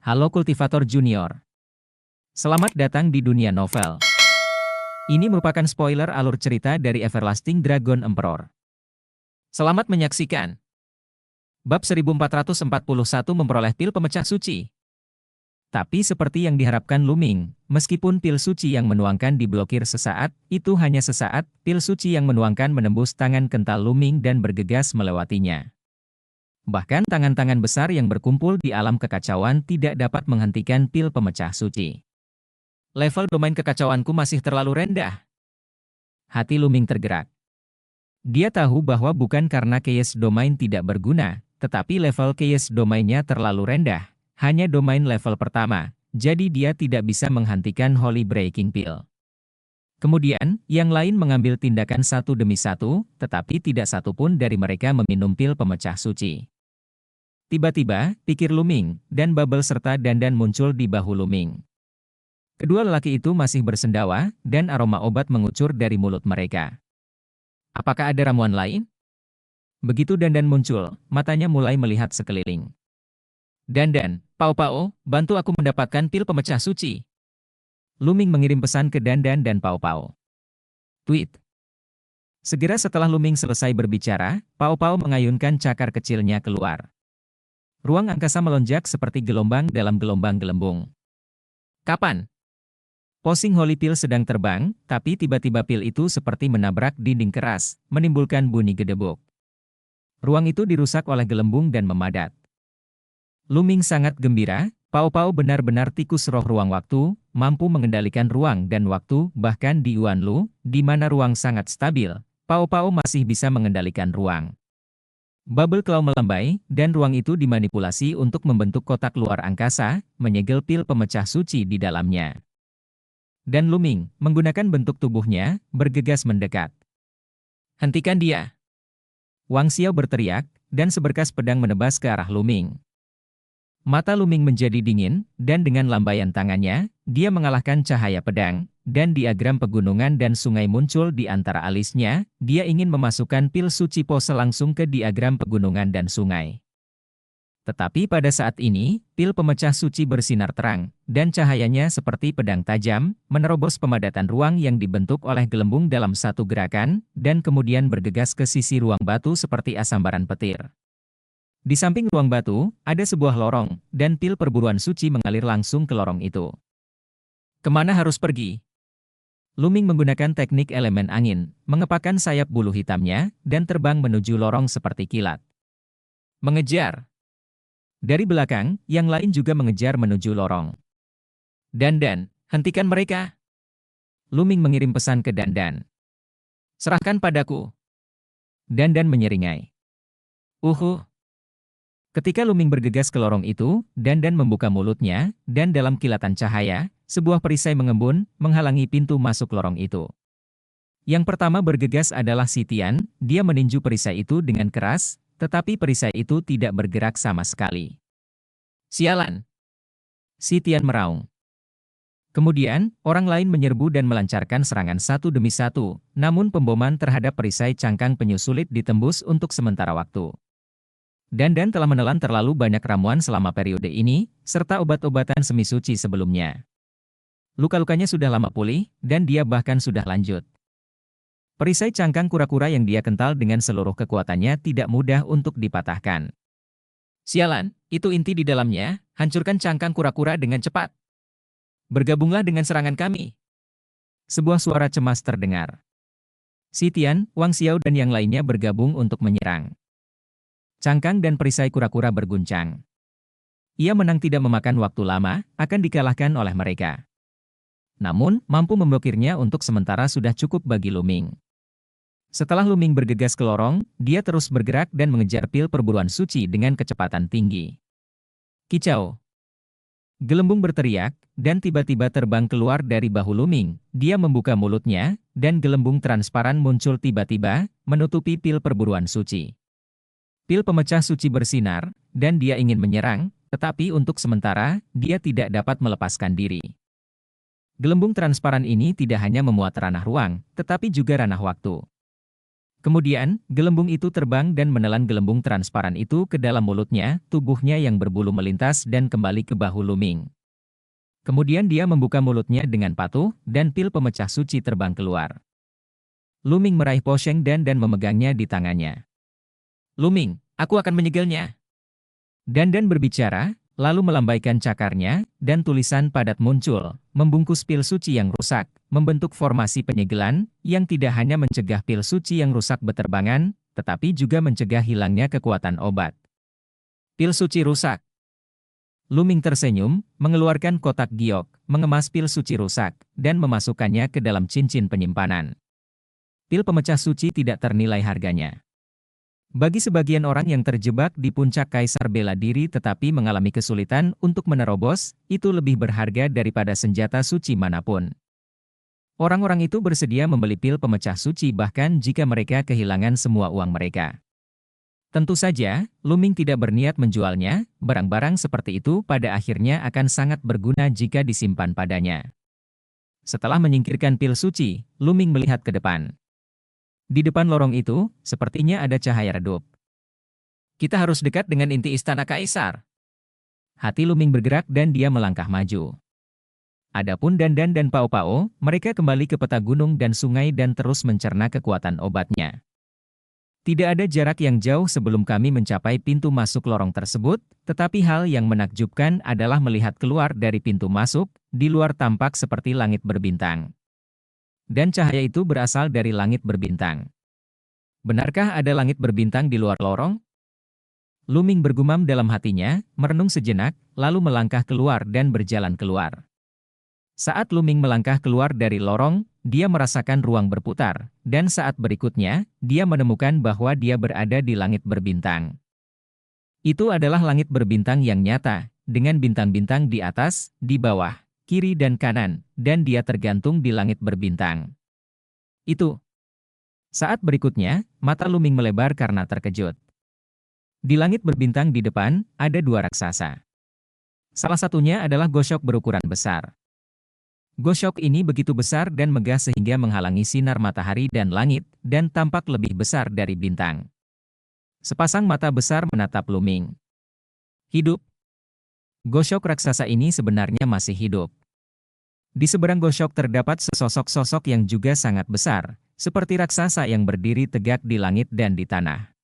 Halo Kultivator Junior. Selamat datang di dunia novel. Ini merupakan spoiler alur cerita dari Everlasting Dragon Emperor. Selamat menyaksikan. Bab 1441 memperoleh pil pemecah suci. Tapi seperti yang diharapkan Luming, meskipun pil suci yang menuangkan diblokir sesaat, itu hanya sesaat, pil suci yang menuangkan menembus tangan kental Luming dan bergegas melewatinya. Bahkan tangan-tangan besar yang berkumpul di alam kekacauan tidak dapat menghentikan pil pemecah suci. Level domain kekacauanku masih terlalu rendah. Hati Luming tergerak. Dia tahu bahwa bukan karena Chaos Domain tidak berguna, tetapi level Chaos Domainnya terlalu rendah. Hanya domain level pertama, jadi dia tidak bisa menghentikan Holy Breaking Pill. Kemudian, yang lain mengambil tindakan satu demi satu, tetapi tidak satu pun dari mereka meminum pil pemecah suci. Tiba-tiba, pikir Luming, dan Bubble serta Dandan muncul di bahu Luming. Kedua lelaki itu masih bersendawa, dan aroma obat mengucur dari mulut mereka. Apakah ada ramuan lain? Begitu Dandan muncul, matanya mulai melihat sekeliling. Dandan, Pao-Pao, bantu aku mendapatkan pil pemecah suci. Luming mengirim pesan ke Dandan dan Pao-Pao. Tweet. Segera setelah Luming selesai berbicara, Pao-Pao mengayunkan cakar kecilnya keluar. Ruang angkasa melonjak seperti gelombang dalam gelombang gelembung. Kapan? Posing Holy Pill sedang terbang, tapi tiba-tiba pil itu seperti menabrak dinding keras, menimbulkan bunyi gedebuk. Ruang itu dirusak oleh gelembung dan memadat. Luming sangat gembira, Pao-Pao benar-benar tikus roh ruang waktu, mampu mengendalikan ruang dan waktu, bahkan di Yuanlu, di mana ruang sangat stabil, Pao-Pao masih bisa mengendalikan ruang. Bubble Claw melambai, dan ruang itu dimanipulasi untuk membentuk kotak luar angkasa, menyegel pil pemecah suci di dalamnya. Dan Luming, menggunakan bentuk tubuhnya, bergegas mendekat. Hentikan dia! Wang Xiao berteriak, dan seberkas pedang menebas ke arah Luming. Mata Luming menjadi dingin, dan dengan lambaian tangannya, dia mengalahkan cahaya pedang, dan diagram pegunungan dan sungai muncul di antara alisnya, dia ingin memasukkan pil suci pose langsung ke diagram pegunungan dan sungai. Tetapi pada saat ini, pil pemecah suci bersinar terang, dan cahayanya seperti pedang tajam, menerobos pemadatan ruang yang dibentuk oleh gelembung dalam satu gerakan, dan kemudian bergegas ke sisi ruang batu seperti asambaran petir. Di samping ruang batu, ada sebuah lorong, dan pil perburuan suci mengalir langsung ke lorong itu. Kemana harus pergi? Luming menggunakan teknik elemen angin, mengepakkan sayap bulu hitamnya, dan terbang menuju lorong seperti kilat. Mengejar! Dari belakang, yang lain juga mengejar menuju lorong. Dandan, hentikan mereka! Luming mengirim pesan ke Dandan. Serahkan padaku! Dandan menyeringai. Ketika Luming bergegas ke lorong itu, Dandan membuka mulutnya, dan dalam kilatan cahaya, sebuah perisai mengembun, menghalangi pintu masuk lorong itu. Yang pertama bergegas adalah Si Tian, dia meninju perisai itu dengan keras, tetapi perisai itu tidak bergerak sama sekali. Sialan! Si Tian meraung. Kemudian, orang lain menyerbu dan melancarkan serangan satu demi satu, namun pemboman terhadap perisai cangkang penyu sulit ditembus untuk sementara waktu. Dandan telah menelan terlalu banyak ramuan selama periode ini, serta obat-obatan semi suci sebelumnya. Luka-lukanya sudah lama pulih, dan dia bahkan sudah lanjut. Perisai cangkang kura-kura yang dia kental dengan seluruh kekuatannya tidak mudah untuk dipatahkan. Sialan, itu inti di dalamnya, hancurkan cangkang kura-kura dengan cepat. Bergabunglah dengan serangan kami. Sebuah suara cemas terdengar. Si Tian, Wang Xiao dan yang lainnya bergabung untuk menyerang. Cangkang dan perisai kura-kura berguncang. Ia menang tidak memakan waktu lama, akan dikalahkan oleh mereka. Namun, mampu memblokirnya untuk sementara sudah cukup bagi Luming. Setelah Luming bergegas ke lorong, dia terus bergerak dan mengejar pil perburuan suci dengan kecepatan tinggi. Kicau! Gelembung berteriak, dan tiba-tiba terbang keluar dari bahu Luming. Dia membuka mulutnya, dan gelembung transparan muncul tiba-tiba, menutupi pil perburuan suci. Pil pemecah suci bersinar, dan dia ingin menyerang, tetapi untuk sementara, dia tidak dapat melepaskan diri. Gelembung transparan ini tidak hanya memuat ranah ruang, tetapi juga ranah waktu. Kemudian, gelembung itu terbang dan menelan gelembung transparan itu ke dalam mulutnya, tubuhnya yang berbulu melintas dan kembali ke bahu Luming. Kemudian dia membuka mulutnya dengan patuh, dan pil pemecah suci terbang keluar. Luming meraih Po Sheng dan memegangnya di tangannya. Luming, aku akan menyegelnya. Dan berbicara, lalu melambaikan cakarnya, dan tulisan padat muncul, membungkus pil suci yang rusak, membentuk formasi penyegelan, yang tidak hanya mencegah pil suci yang rusak beterbangan, tetapi juga mencegah hilangnya kekuatan obat. Pil suci rusak. Luming tersenyum, mengeluarkan kotak giok, mengemas pil suci rusak, dan memasukkannya ke dalam cincin penyimpanan. Pil pemecah suci tidak ternilai harganya. Bagi sebagian orang yang terjebak di puncak kaisar bela diri tetapi mengalami kesulitan untuk menerobos, itu lebih berharga daripada senjata suci manapun. Orang-orang itu bersedia membeli pil pemecah suci bahkan jika mereka kehilangan semua uang mereka. Tentu saja, Luming tidak berniat menjualnya, barang-barang seperti itu pada akhirnya akan sangat berguna jika disimpan padanya. Setelah menyingkirkan pil suci, Luming melihat ke depan. Di depan lorong itu, sepertinya ada cahaya redup. Kita harus dekat dengan inti istana kaisar. Hati Luming bergerak dan dia melangkah maju. Adapun Dandan dan Pao Pao, mereka kembali ke peta gunung dan sungai dan terus mencerna kekuatan obatnya. Tidak ada jarak yang jauh sebelum kami mencapai pintu masuk lorong tersebut, tetapi hal yang menakjubkan adalah melihat keluar dari pintu masuk, di luar tampak seperti langit berbintang. Dan cahaya itu berasal dari langit berbintang. Benarkah ada langit berbintang di luar lorong? Luming bergumam dalam hatinya, merenung sejenak, lalu melangkah keluar dan berjalan keluar. Saat Luming melangkah keluar dari lorong, dia merasakan ruang berputar, dan saat berikutnya, dia menemukan bahwa dia berada di langit berbintang. Itu adalah langit berbintang yang nyata, dengan bintang-bintang di atas, di bawah, kiri dan kanan, dan dia tergantung di langit berbintang. Itu. Saat berikutnya, mata Luming melebar karena terkejut. Di langit berbintang di depan, ada dua raksasa. Salah satunya adalah Goshok berukuran besar. Goshok ini begitu besar dan megah sehingga menghalangi sinar matahari dan langit, dan tampak lebih besar dari bintang. Sepasang mata besar menatap Luming. Hidup. Goshok raksasa ini sebenarnya masih hidup. Di seberang Goshok terdapat sesosok-sosok yang juga sangat besar, seperti raksasa yang berdiri tegak di langit dan di tanah.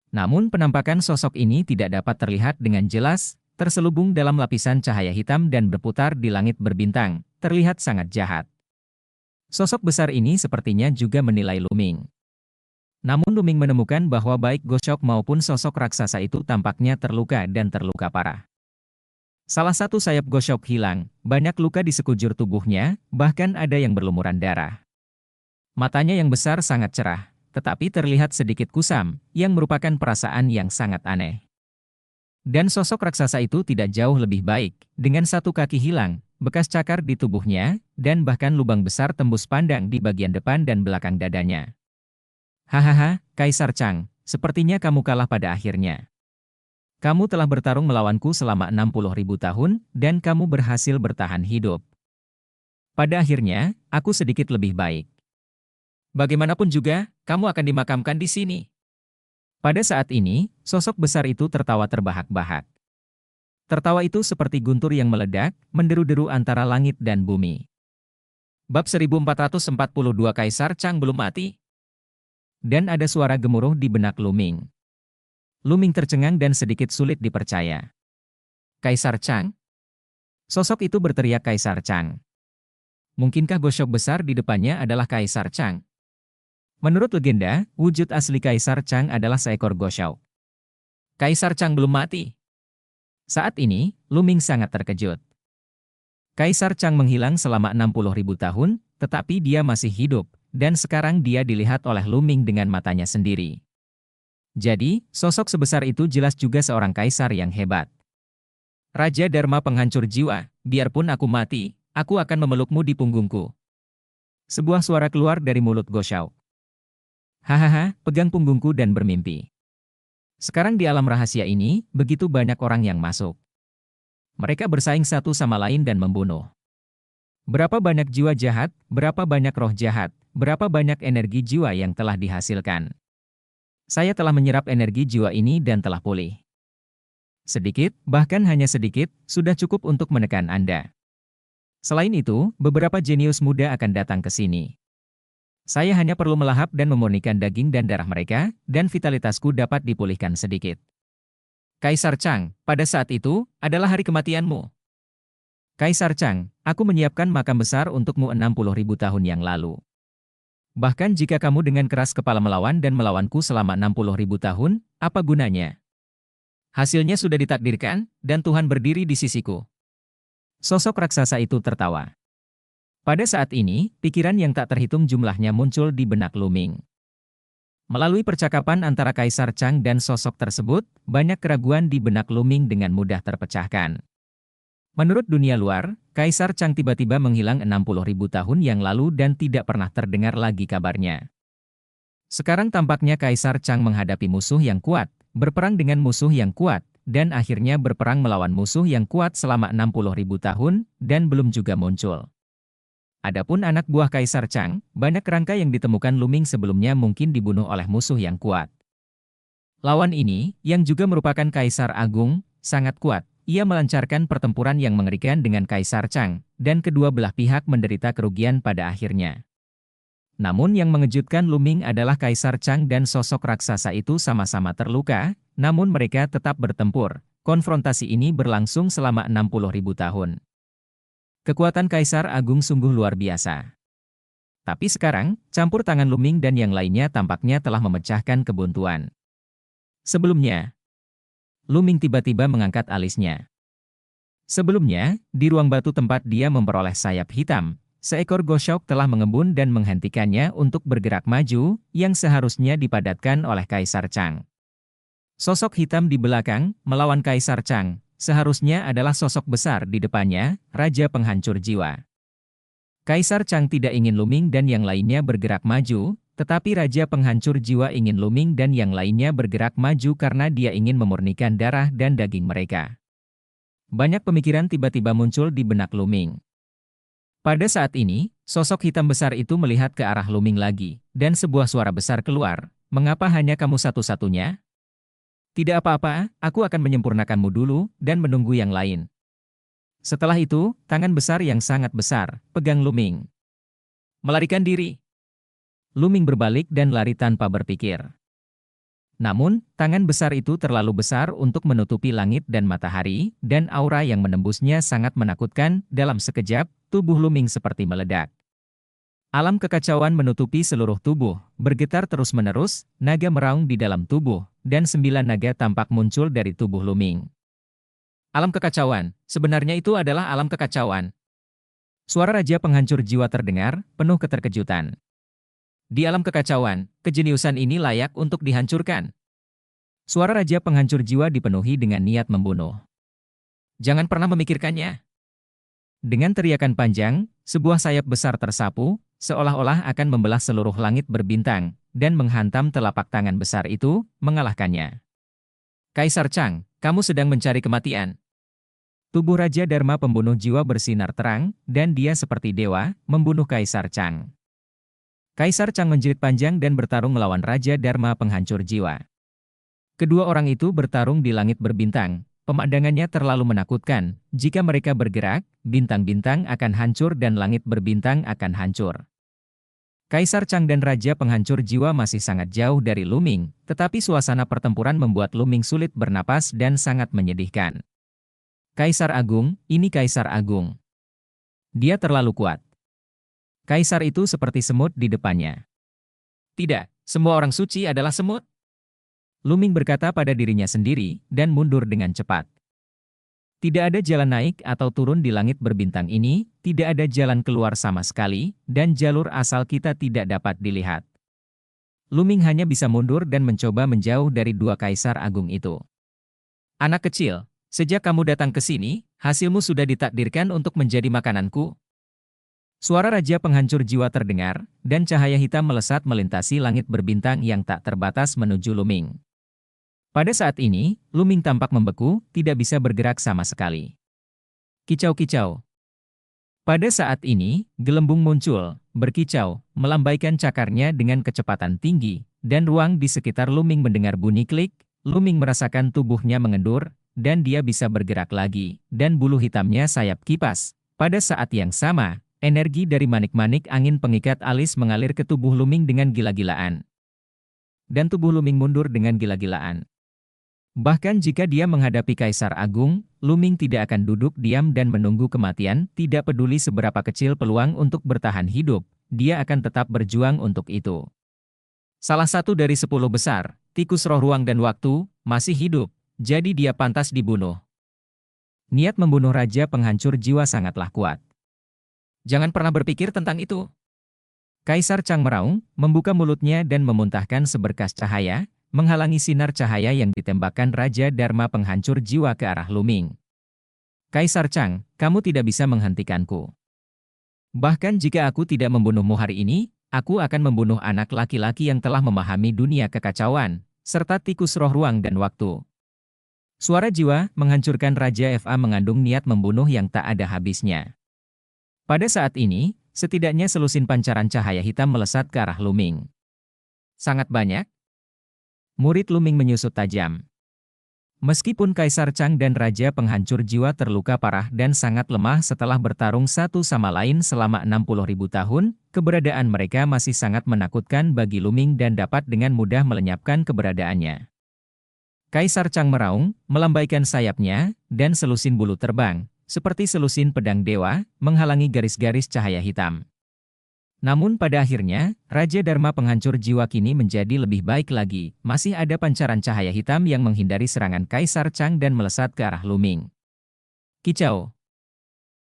Namun penampakan sosok ini tidak dapat terlihat dengan jelas, terselubung dalam lapisan cahaya hitam dan berputar di langit berbintang, terlihat sangat jahat. Sosok besar ini sepertinya juga menilai Luming. Namun Luming menemukan bahwa baik Goshok maupun sosok raksasa itu tampaknya terluka dan terluka parah. Salah satu sayap Goshok hilang, banyak luka di sekujur tubuhnya, bahkan ada yang berlumuran darah. Matanya yang besar sangat cerah, tetapi terlihat sedikit kusam, yang merupakan perasaan yang sangat aneh. Dan sosok raksasa itu tidak jauh lebih baik, dengan satu kaki hilang, bekas cakar di tubuhnya, dan bahkan lubang besar tembus pandang di bagian depan dan belakang dadanya. Hahaha, Kaisar Chang, sepertinya kamu kalah pada akhirnya. Kamu telah bertarung melawanku selama 60.000 tahun, dan kamu berhasil bertahan hidup. Pada akhirnya, aku sedikit lebih baik. Bagaimanapun juga, kamu akan dimakamkan di sini. Pada saat ini, sosok besar itu tertawa terbahak-bahak. Tertawa itu seperti guntur yang meledak, menderu-deru antara langit dan bumi. Bab 1442 Kaisar Chang belum mati. Dan ada suara gemuruh di benak Luming. Luming tercengang dan sedikit sulit dipercaya. Kaisar Chang? Sosok itu berteriak Kaisar Chang. Mungkinkah Goshok besar di depannya adalah Kaisar Chang? Menurut legenda, wujud asli Kaisar Chang adalah seekor Goshok. Kaisar Chang belum mati. Saat ini, Luming sangat terkejut. Kaisar Chang menghilang selama 60.000 tahun, tetapi dia masih hidup, dan sekarang dia dilihat oleh Luming dengan matanya sendiri. Jadi, sosok sebesar itu jelas juga seorang kaisar yang hebat. Raja Dharma penghancur jiwa, biarpun aku mati, aku akan memelukmu di punggungku. Sebuah suara keluar dari mulut Goshok. Hahaha, pegang punggungku dan bermimpi. Sekarang di alam rahasia ini, begitu banyak orang yang masuk. Mereka bersaing satu sama lain dan membunuh. Berapa banyak jiwa jahat, berapa banyak roh jahat, berapa banyak energi jiwa yang telah dihasilkan. Saya telah menyerap energi jiwa ini dan telah pulih. Sedikit, bahkan hanya sedikit, sudah cukup untuk menekan Anda. Selain itu, beberapa jenius muda akan datang ke sini. Saya hanya perlu melahap dan memurnikan daging dan darah mereka, dan vitalitasku dapat dipulihkan sedikit. Kaisar Chang, pada saat itu, adalah hari kematianmu. Kaisar Chang, aku menyiapkan makam besar untukmu 60.000 tahun yang lalu. Bahkan jika kamu dengan keras kepala melawan dan melawanku selama 60.000 tahun, apa gunanya? Hasilnya sudah ditakdirkan, dan Tuhan berdiri di sisiku. Sosok raksasa itu tertawa. Pada saat ini, pikiran yang tak terhitung jumlahnya muncul di benak Lu Ming. Melalui percakapan antara Kaisar Chang dan sosok tersebut, banyak keraguan di benak Lu Ming dengan mudah terpecahkan. Menurut dunia luar, Kaisar Chang tiba-tiba menghilang 60.000 tahun yang lalu dan tidak pernah terdengar lagi kabarnya. Sekarang tampaknya Kaisar Chang menghadapi musuh yang kuat, berperang dengan musuh yang kuat, dan akhirnya berperang melawan musuh yang kuat selama 60.000 tahun, dan belum juga muncul. Adapun anak buah Kaisar Chang, banyak kerangka yang ditemukan Lu Ming sebelumnya mungkin dibunuh oleh musuh yang kuat. Lawan ini, yang juga merupakan Kaisar Agung, sangat kuat. Ia melancarkan pertempuran yang mengerikan dengan Kaisar Chang, dan kedua belah pihak menderita kerugian pada akhirnya. Namun yang mengejutkan Lu Ming adalah Kaisar Chang dan sosok raksasa itu sama-sama terluka, namun mereka tetap bertempur. Konfrontasi ini berlangsung selama 60.000 tahun. Kekuatan Kaisar Agung sungguh luar biasa. Tapi sekarang, campur tangan Lu Ming dan yang lainnya tampaknya telah memecahkan kebuntuan. Sebelumnya, Lu Ming tiba-tiba mengangkat alisnya. Sebelumnya, di ruang batu tempat dia memperoleh sayap hitam, seekor goshawk telah mengembun dan menghentikannya untuk bergerak maju, yang seharusnya dipadatkan oleh Kaisar Chang. Sosok hitam di belakang, melawan Kaisar Chang, seharusnya adalah sosok besar di depannya, Raja Penghancur Jiwa. Kaisar Chang tidak ingin Lu Ming dan yang lainnya bergerak maju, tetapi Raja Penghancur Jiwa ingin Lu Ming dan yang lainnya bergerak maju karena dia ingin memurnikan darah dan daging mereka. Banyak pemikiran tiba-tiba muncul di benak Lu Ming. Pada saat ini, sosok hitam besar itu melihat ke arah Lu Ming lagi, dan sebuah suara besar keluar, "Mengapa hanya kamu satu-satunya? Tidak apa-apa, aku akan menyempurnakanmu dulu, dan menunggu yang lain." Setelah itu, tangan besar yang sangat besar, pegang Lu Ming. Melarikan diri. Lu Ming berbalik dan lari tanpa berpikir. Namun, tangan besar itu terlalu besar untuk menutupi langit dan matahari, dan aura yang menembusnya sangat menakutkan. Dalam sekejap, tubuh Lu Ming seperti meledak. Alam kekacauan menutupi seluruh tubuh, bergetar terus-menerus, naga meraung di dalam tubuh, dan 9 naga tampak muncul dari tubuh Lu Ming. Alam kekacauan, sebenarnya itu adalah alam kekacauan. Suara Raja Penghancur Jiwa terdengar, penuh keterkejutan. Di alam kekacauan, kejeniusan ini layak untuk dihancurkan. Suara Raja Penghancur Jiwa dipenuhi dengan niat membunuh. Jangan pernah memikirkannya. Dengan teriakan panjang, sebuah sayap besar tersapu, seolah-olah akan membelah seluruh langit berbintang, dan menghantam telapak tangan besar itu, mengalahkannya. Kaisar Chang, kamu sedang mencari kematian. Tubuh Raja Dharma Pembunuh Jiwa bersinar terang, dan dia seperti dewa, membunuh Kaisar Chang. Kaisar Chang menjerit panjang dan bertarung melawan Raja Dharma Penghancur Jiwa. Kedua orang itu bertarung di langit berbintang. Pemandangannya terlalu menakutkan. Jika mereka bergerak, bintang-bintang akan hancur dan langit berbintang akan hancur. Kaisar Chang dan Raja Penghancur Jiwa masih sangat jauh dari Lu Ming, tetapi suasana pertempuran membuat Lu Ming sulit bernapas dan sangat menyedihkan. Kaisar Agung, ini Kaisar Agung. Dia terlalu kuat. Kaisar itu seperti semut di depannya. Tidak, semua orang suci adalah semut. Lu Ming berkata pada dirinya sendiri, dan mundur dengan cepat. Tidak ada jalan naik atau turun di langit berbintang ini, tidak ada jalan keluar sama sekali, dan jalur asal kita tidak dapat dilihat. Lu Ming hanya bisa mundur dan mencoba menjauh dari dua Kaisar Agung itu. Anak kecil, sejak kamu datang ke sini, hasilmu sudah ditakdirkan untuk menjadi makananku. Suara Raja Penghancur Jiwa terdengar, dan cahaya hitam melesat melintasi langit berbintang yang tak terbatas menuju Lu Ming. Pada saat ini, Lu Ming tampak membeku, tidak bisa bergerak sama sekali. Kicau-kicau. Pada saat ini, gelembung muncul, berkicau, melambaikan cakarnya dengan kecepatan tinggi, dan ruang di sekitar Luming mendengar bunyi klik. Luming merasakan tubuhnya mengendur, dan dia bisa bergerak lagi, dan bulu hitamnya sayap kipas. Pada saat yang sama, energi dari manik-manik angin pengikat alis mengalir ke tubuh Luming dengan gila-gilaan. Dan tubuh Luming mundur dengan gila-gilaan. Bahkan jika dia menghadapi Kaisar Agung, Luming tidak akan duduk diam dan menunggu kematian, tidak peduli seberapa kecil peluang untuk bertahan hidup, dia akan tetap berjuang untuk itu. Salah satu dari 10 besar, tikus roh ruang dan waktu, masih hidup, jadi dia pantas dibunuh. Niat membunuh Raja Penghancur Jiwa sangatlah kuat. Jangan pernah berpikir tentang itu. Kaisar Chang meraung, membuka mulutnya dan memuntahkan seberkas cahaya, menghalangi sinar cahaya yang ditembakkan Raja Dharma Penghancur Jiwa ke arah Luming. Kaisar Chang, kamu tidak bisa menghentikanku. Bahkan jika aku tidak membunuhmu hari ini, aku akan membunuh anak laki-laki yang telah memahami dunia kekacauan, serta tikus roh ruang dan waktu. Suara jiwa menghancurkan Raja FA mengandung niat membunuh yang tak ada habisnya. Pada saat ini, setidaknya selusin pancaran cahaya hitam melesat ke arah Luming. Sangat banyak. Murid Luming menyusut tajam. Meskipun Kaisar Chang dan Raja Penghancur Jiwa terluka parah dan sangat lemah setelah bertarung satu sama lain selama 60.000 tahun, keberadaan mereka masih sangat menakutkan bagi Luming dan dapat dengan mudah melenyapkan keberadaannya. Kaisar Chang meraung, melambaikan sayapnya, dan selusin bulu terbang, seperti selusin pedang dewa, menghalangi garis-garis cahaya hitam. Namun pada akhirnya, Raja Dharma Penghancur Jiwa kini menjadi lebih baik lagi. Masih ada pancaran cahaya hitam yang menghindari serangan Kaisar Chang dan melesat ke arah Luming. Kicau.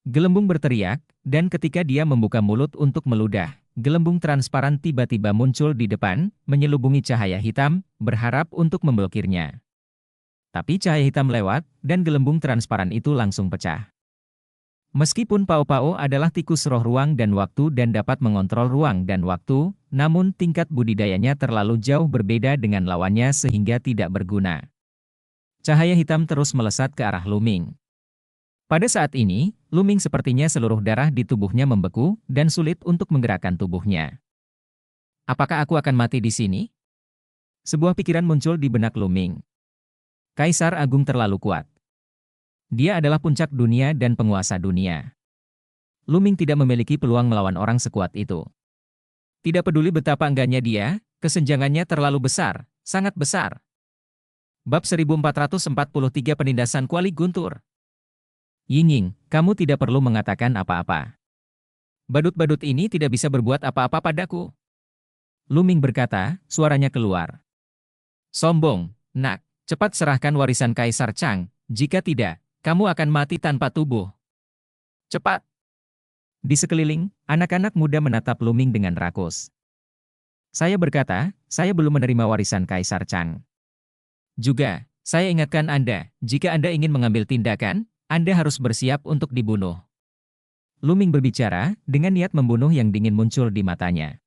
Gelembung berteriak, dan ketika dia membuka mulut untuk meludah, gelembung transparan tiba-tiba muncul di depan, menyelubungi cahaya hitam, berharap untuk memblokirnya. Tapi cahaya hitam lewat, dan gelembung transparan itu langsung pecah. Meskipun Pao Pao adalah tikus roh ruang dan waktu dan dapat mengontrol ruang dan waktu, namun tingkat budidayanya terlalu jauh berbeda dengan lawannya sehingga tidak berguna. Cahaya hitam terus melesat ke arah Luming. Pada saat ini, Luming sepertinya seluruh darah di tubuhnya membeku dan sulit untuk menggerakkan tubuhnya. Apakah aku akan mati di sini? Sebuah pikiran muncul di benak Luming. Kaisar Agung terlalu kuat. Dia adalah puncak dunia dan penguasa dunia. Luming tidak memiliki peluang melawan orang sekuat itu. Tidak peduli betapa enggaknya dia, kesenjangannya terlalu besar, sangat besar. Bab 1443 Penindasan Kuali Guntur. Yingying, kamu tidak perlu mengatakan apa-apa. Badut-badut ini tidak bisa berbuat apa-apa padaku. Luming berkata, suaranya keluar. Sombong, nak, cepat serahkan warisan Kaisar Chang, jika tidak, kamu akan mati tanpa tubuh. Cepat! Di sekeliling, anak-anak muda menatap Luming dengan rakus. Saya berkata, saya belum menerima warisan Kaisar Chang. Juga, saya ingatkan Anda, jika Anda ingin mengambil tindakan, Anda harus bersiap untuk dibunuh. Luming berbicara, dengan niat membunuh yang dingin muncul di matanya.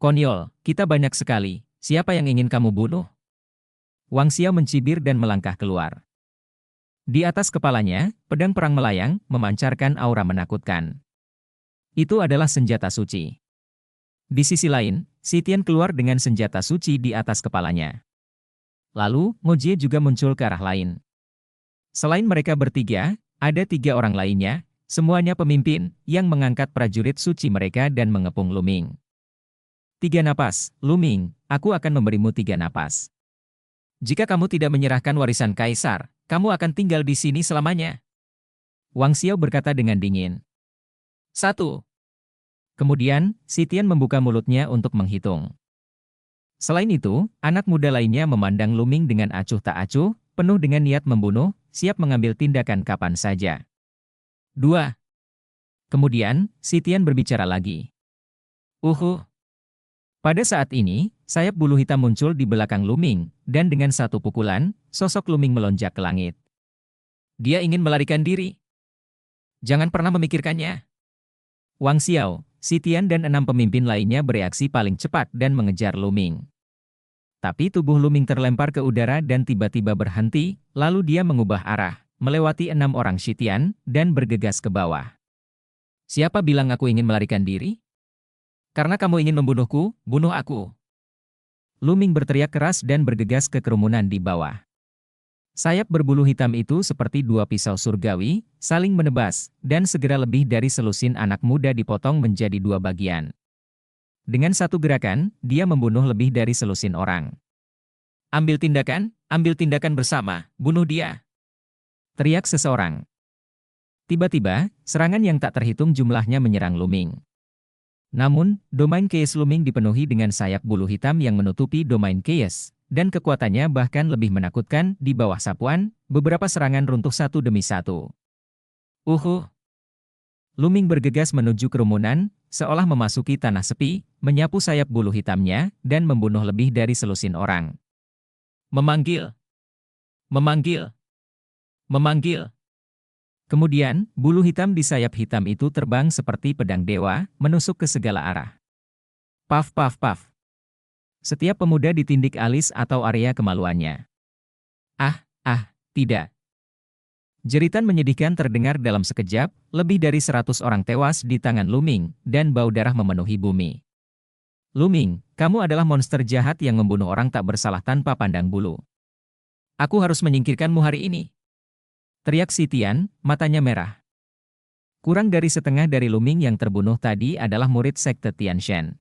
Konyol, kita banyak sekali, siapa yang ingin kamu bunuh? Wang Xiao mencibir dan melangkah keluar. Di atas kepalanya, pedang perang melayang, memancarkan aura menakutkan. Itu adalah senjata suci. Di sisi lain, Xi Tian keluar dengan senjata suci di atas kepalanya. Lalu, Ngo Jie juga muncul ke arah lain. Selain mereka bertiga, ada 3 orang lainnya, semuanya pemimpin, yang mengangkat prajurit suci mereka dan mengepung Luming. 3 napas, Luming, aku akan memberimu 3 napas. Jika kamu tidak menyerahkan warisan Kaisar, kamu akan tinggal di sini selamanya. Wang Xiao berkata dengan dingin. 1. Kemudian, Xi Tian membuka mulutnya untuk menghitung. Selain itu, anak muda lainnya memandang Luming dengan acuh tak acuh, penuh dengan niat membunuh, siap mengambil tindakan kapan saja. 2. Kemudian, Xi Tian berbicara lagi. Pada saat ini, sayap bulu hitam muncul di belakang Luming, dan dengan satu pukulan, sosok Luming melonjak ke langit. Dia ingin melarikan diri. Jangan pernah memikirkannya. Wang Xiao, Xi Tian dan 6 pemimpin lainnya bereaksi paling cepat dan mengejar Luming. Tapi tubuh Luming terlempar ke udara dan tiba-tiba berhenti, lalu dia mengubah arah, melewati 6 orang Xi Tian, dan bergegas ke bawah. Siapa bilang aku ingin melarikan diri? Karena kamu ingin membunuhku, bunuh aku. Luming berteriak keras dan bergegas ke kerumunan di bawah. Sayap berbulu hitam itu seperti dua pisau surgawi, saling menebas, dan segera lebih dari selusin anak muda dipotong menjadi dua bagian. Dengan satu gerakan, dia membunuh lebih dari selusin orang. Ambil tindakan bersama, bunuh dia. Teriak seseorang. Tiba-tiba, serangan yang tak terhitung jumlahnya menyerang Luming. Namun, domain Chaos Luming dipenuhi dengan sayap bulu hitam yang menutupi domain Chaos, dan kekuatannya bahkan lebih menakutkan. Di bawah sapuan, beberapa serangan runtuh satu demi satu. Luming bergegas menuju kerumunan, seolah memasuki tanah sepi, menyapu sayap bulu hitamnya, dan membunuh lebih dari selusin orang. Memanggil. Kemudian, bulu hitam di sayap hitam itu terbang seperti pedang dewa, menusuk ke segala arah. Paf paf paf. Setiap pemuda ditindik alis atau area kemaluannya. Tidak. Jeritan menyedihkan terdengar dalam sekejap, lebih dari 100 orang tewas di tangan Luming, dan bau darah memenuhi bumi. Luming, kamu adalah monster jahat yang membunuh orang tak bersalah tanpa pandang bulu. Aku harus menyingkirkanmu hari ini. Teriak si Tian, matanya merah. Kurang dari setengah dari Luming yang terbunuh tadi adalah murid sekte Tianshan.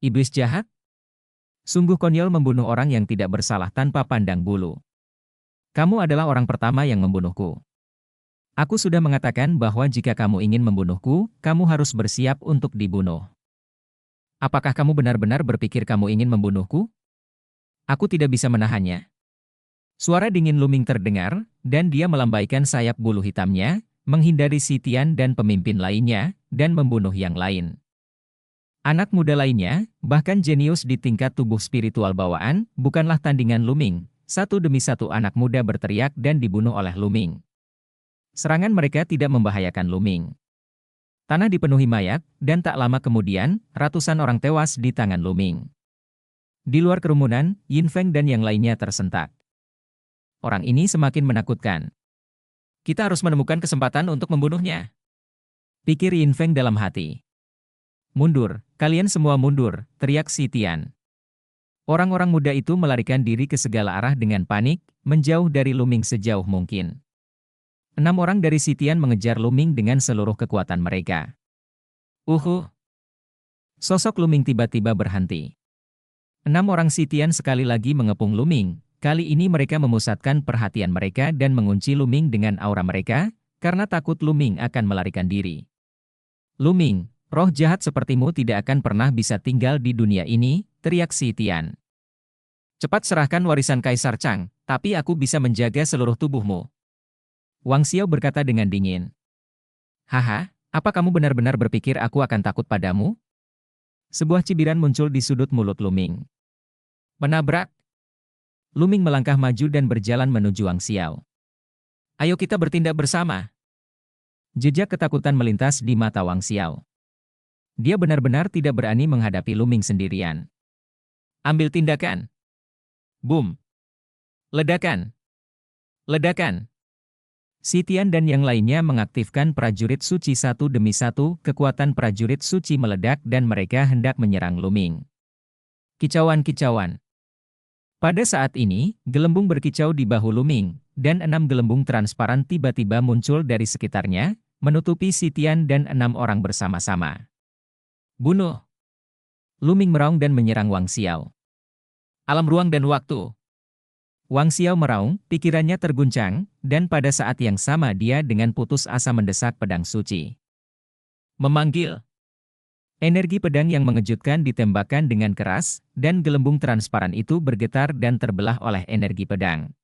Iblis jahat? Sungguh konyol membunuh orang yang tidak bersalah tanpa pandang bulu. Kamu adalah orang pertama yang membunuhku. Aku sudah mengatakan bahwa jika kamu ingin membunuhku, kamu harus bersiap untuk dibunuh. Apakah kamu benar-benar berpikir kamu ingin membunuhku? Aku tidak bisa menahannya. Suara dingin Luming terdengar, dan dia melambaikan sayap bulu hitamnya, menghindari si Tian dan pemimpin lainnya, dan membunuh yang lain. Anak muda lainnya, bahkan jenius di tingkat tubuh spiritual bawaan, bukanlah tandingan Luming. Satu demi satu anak muda berteriak dan dibunuh oleh Luming. Serangan mereka tidak membahayakan Luming. Tanah dipenuhi mayat, dan tak lama kemudian, ratusan orang tewas di tangan Luming. Di luar kerumunan, Yin Feng dan yang lainnya tersentak. Orang ini semakin menakutkan. Kita harus menemukan kesempatan untuk membunuhnya. Pikir Yin Feng dalam hati. Mundur, kalian semua mundur, teriak si Tian. Orang-orang muda itu melarikan diri ke segala arah dengan panik, menjauh dari Luming sejauh mungkin. 6 orang dari si Tian mengejar Luming dengan seluruh kekuatan mereka. Sosok Luming tiba-tiba berhenti. 6 orang si Tian sekali lagi mengepung Luming. Kali ini mereka memusatkan perhatian mereka dan mengunci Luming dengan aura mereka, karena takut Luming akan melarikan diri. Luming, roh jahat sepertimu tidak akan pernah bisa tinggal di dunia ini, teriak si Tian. Cepat serahkan warisan Kaisar Chang, tapi aku bisa menjaga seluruh tubuhmu. Wang Xiao berkata dengan dingin. Haha, apa kamu benar-benar berpikir aku akan takut padamu? Sebuah cibiran muncul di sudut mulut Luming. Menabrak. Luming melangkah maju dan berjalan menuju Wang Xiao. Ayo kita bertindak bersama. Jejak ketakutan melintas di mata Wang Xiao. Dia benar-benar tidak berani menghadapi Luming sendirian. Ambil tindakan. Boom. Ledakan. Si Tian dan yang lainnya mengaktifkan prajurit suci satu demi satu, kekuatan prajurit suci meledak dan mereka hendak menyerang Luming. Kicauan. Pada saat ini, gelembung berkicau di bahu Luming, dan 6 gelembung transparan tiba-tiba muncul dari sekitarnya, menutupi si Tian dan 6 orang bersama-sama. Bunuh! Luming meraung dan menyerang Wang Xiao. Alam ruang dan waktu. Wang Xiao meraung, pikirannya terguncang, dan pada saat yang sama dia dengan putus asa mendesak pedang suci. Memanggil. Energi pedang yang mengejutkan ditembakkan dengan keras, dan gelembung transparan itu bergetar dan terbelah oleh energi pedang.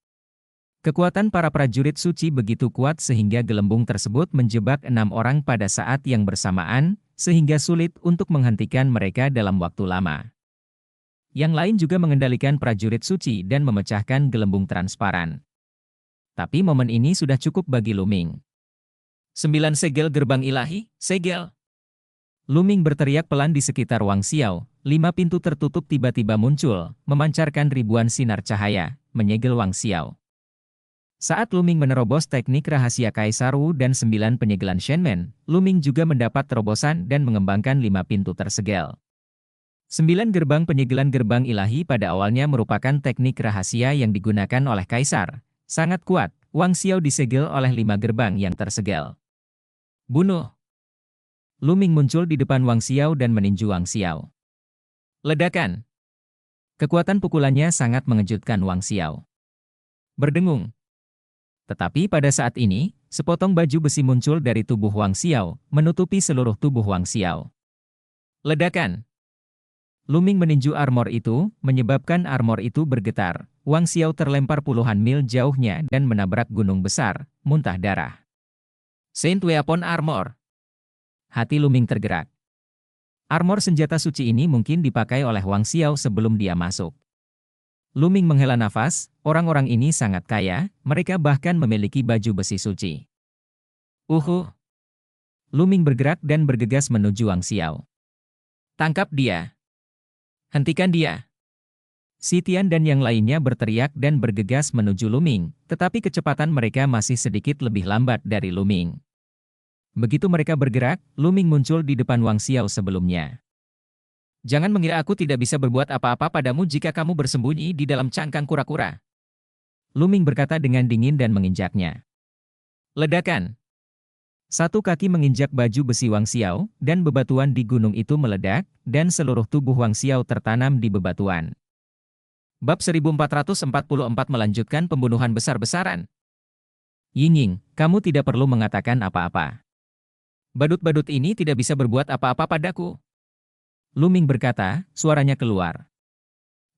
Kekuatan para prajurit suci begitu kuat sehingga gelembung tersebut menjebak 6 orang pada saat yang bersamaan, sehingga sulit untuk menghentikan mereka dalam waktu lama. Yang lain juga mengendalikan prajurit suci dan memecahkan gelembung transparan. Tapi momen ini sudah cukup bagi Luming. 9 segel gerbang ilahi, segel! Luming berteriak pelan di sekitar Wang Xiao, 5 pintu tertutup tiba-tiba muncul, memancarkan ribuan sinar cahaya, menyegel Wang Xiao. Saat Luming menerobos teknik rahasia Kaisar Wu dan 9 penyegelan Shenmen, Luming juga mendapat terobosan dan mengembangkan 5 pintu tersegel. 9 gerbang penyegelan gerbang ilahi pada awalnya merupakan teknik rahasia yang digunakan oleh Kaisar. Sangat kuat, Wang Xiao disegel oleh 5 gerbang yang tersegel. Bunuh! Luming muncul di depan Wang Xiao dan meninju Wang Xiao. Ledakan! Kekuatan pukulannya sangat mengejutkan Wang Xiao. Berdengung. Tetapi pada saat ini, sepotong baju besi muncul dari tubuh Wang Xiao, menutupi seluruh tubuh Wang Xiao. Ledakan! Luming meninju armor itu, menyebabkan armor itu bergetar. Wang Xiao terlempar puluhan mil jauhnya dan menabrak gunung besar, muntah darah. Saint Weapon Armor. Hati Luming tergerak. Armor senjata suci ini mungkin dipakai oleh Wang Xiao sebelum dia masuk. Luming menghela nafas, orang-orang ini sangat kaya, mereka bahkan memiliki baju besi suci. Luming bergerak dan bergegas menuju Wang Xiao. Tangkap dia. Hentikan dia. Sitian dan yang lainnya berteriak dan bergegas menuju Luming, tetapi kecepatan mereka masih sedikit lebih lambat dari Luming. Begitu mereka bergerak, Luming muncul di depan Wang Xiao sebelumnya. Jangan mengira aku tidak bisa berbuat apa-apa padamu jika kamu bersembunyi di dalam cangkang kura-kura. Luming berkata dengan dingin dan menginjaknya. Ledakan. Satu kaki menginjak baju besi Wang Xiao, dan bebatuan di gunung itu meledak, dan seluruh tubuh Wang Xiao tertanam di bebatuan. Bab 1444 melanjutkan pembunuhan besar-besaran. Yingying, kamu tidak perlu mengatakan apa-apa. Badut-badut ini tidak bisa berbuat apa-apa padaku. Luming berkata, suaranya keluar.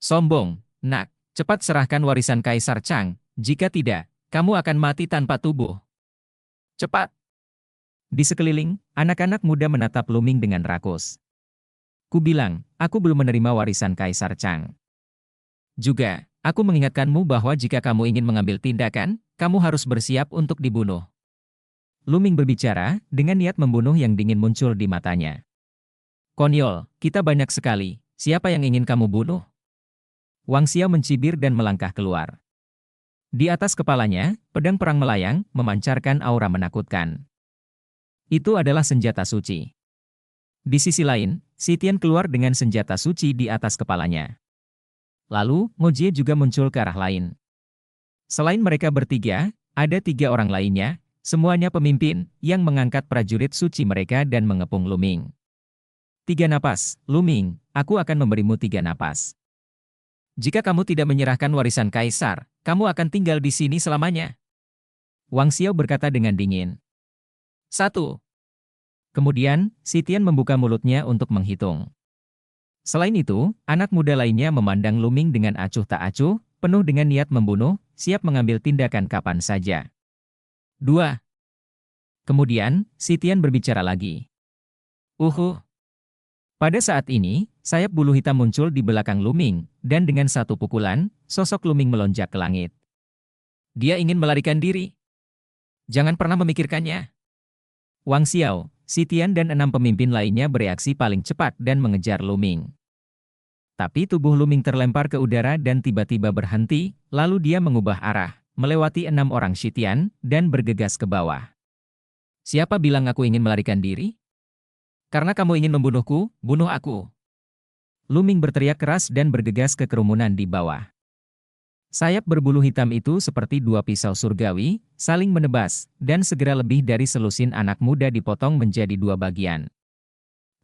Sombong, nak, cepat serahkan warisan Kaisar Chang, jika tidak, kamu akan mati tanpa tubuh. Cepat! Di sekeliling, anak-anak muda menatap Luming dengan rakus. Ku bilang, aku belum menerima warisan Kaisar Chang. Juga, aku mengingatkanmu bahwa jika kamu ingin mengambil tindakan, kamu harus bersiap untuk dibunuh. Luming berbicara, dengan niat membunuh yang dingin muncul di matanya. Konyol, kita banyak sekali, siapa yang ingin kamu bunuh? Wang Xiao mencibir dan melangkah keluar. Di atas kepalanya, pedang perang melayang, memancarkan aura menakutkan. Itu adalah senjata suci. Di sisi lain, Sitian keluar dengan senjata suci di atas kepalanya. Lalu, Ngojie juga muncul ke arah lain. Selain mereka bertiga, ada 3 orang lainnya, semuanya pemimpin, yang mengangkat prajurit suci mereka dan mengepung Luming. 3 napas, Luming, aku akan memberimu 3 napas. Jika kamu tidak menyerahkan warisan Kaisar, kamu akan tinggal di sini selamanya. Wang Xiao berkata dengan dingin. 1. Kemudian, Sitian membuka mulutnya untuk menghitung. Selain itu, anak muda lainnya memandang Luming dengan acuh tak acuh, penuh dengan niat membunuh, siap mengambil tindakan kapan saja. 2. Kemudian, Sitian berbicara lagi. Pada saat ini, sayap bulu hitam muncul di belakang Luming, dan dengan satu pukulan, sosok Luming melonjak ke langit. Dia ingin melarikan diri. Jangan pernah memikirkannya. Wang Xiao, Sitian dan 6 pemimpin lainnya bereaksi paling cepat dan mengejar Luming. Tapi tubuh Luming terlempar ke udara dan tiba-tiba berhenti, lalu dia mengubah arah, melewati 6 orang Sitian, dan bergegas ke bawah. Siapa bilang aku ingin melarikan diri? Karena kamu ingin membunuhku, bunuh aku. Luming berteriak keras dan bergegas ke kerumunan di bawah. Sayap berbulu hitam itu seperti 2 pisau surgawi, saling menebas, dan segera lebih dari selusin anak muda dipotong menjadi 2 bagian.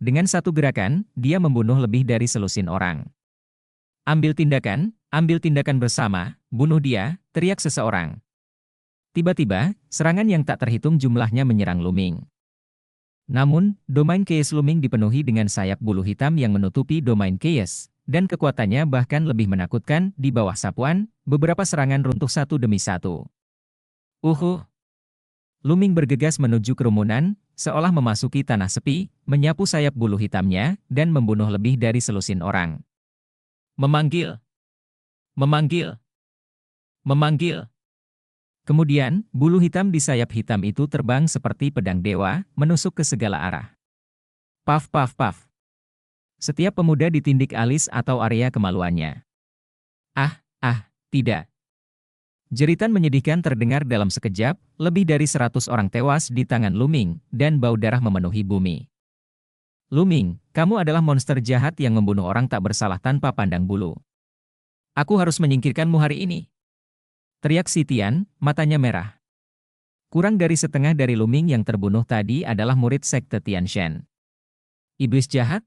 Dengan satu gerakan, dia membunuh lebih dari selusin orang. Ambil tindakan bersama, bunuh dia, teriak seseorang. Tiba-tiba, serangan yang tak terhitung jumlahnya menyerang Luming. Namun, domain Chaos Luming dipenuhi dengan sayap bulu hitam yang menutupi domain Chaos, dan kekuatannya bahkan lebih menakutkan. Di bawah sapuan, beberapa serangan runtuh satu demi satu. Luming bergegas menuju kerumunan, seolah memasuki tanah sepi, menyapu sayap bulu hitamnya, dan membunuh lebih dari selusin orang. Memanggil. Kemudian, bulu hitam di sayap hitam itu terbang seperti pedang dewa, menusuk ke segala arah. Paf paf paf. Setiap pemuda ditindik alis atau area kemaluannya. Tidak. Jeritan menyedihkan terdengar dalam sekejap, lebih dari 100 orang tewas di tangan Luming, dan bau darah memenuhi bumi. Luming, kamu adalah monster jahat yang membunuh orang tak bersalah tanpa pandang bulu. Aku harus menyingkirkanmu hari ini. Teriak si Tian, matanya merah. Kurang dari setengah dari Luming yang terbunuh tadi adalah murid sekte Tianshan. Iblis jahat?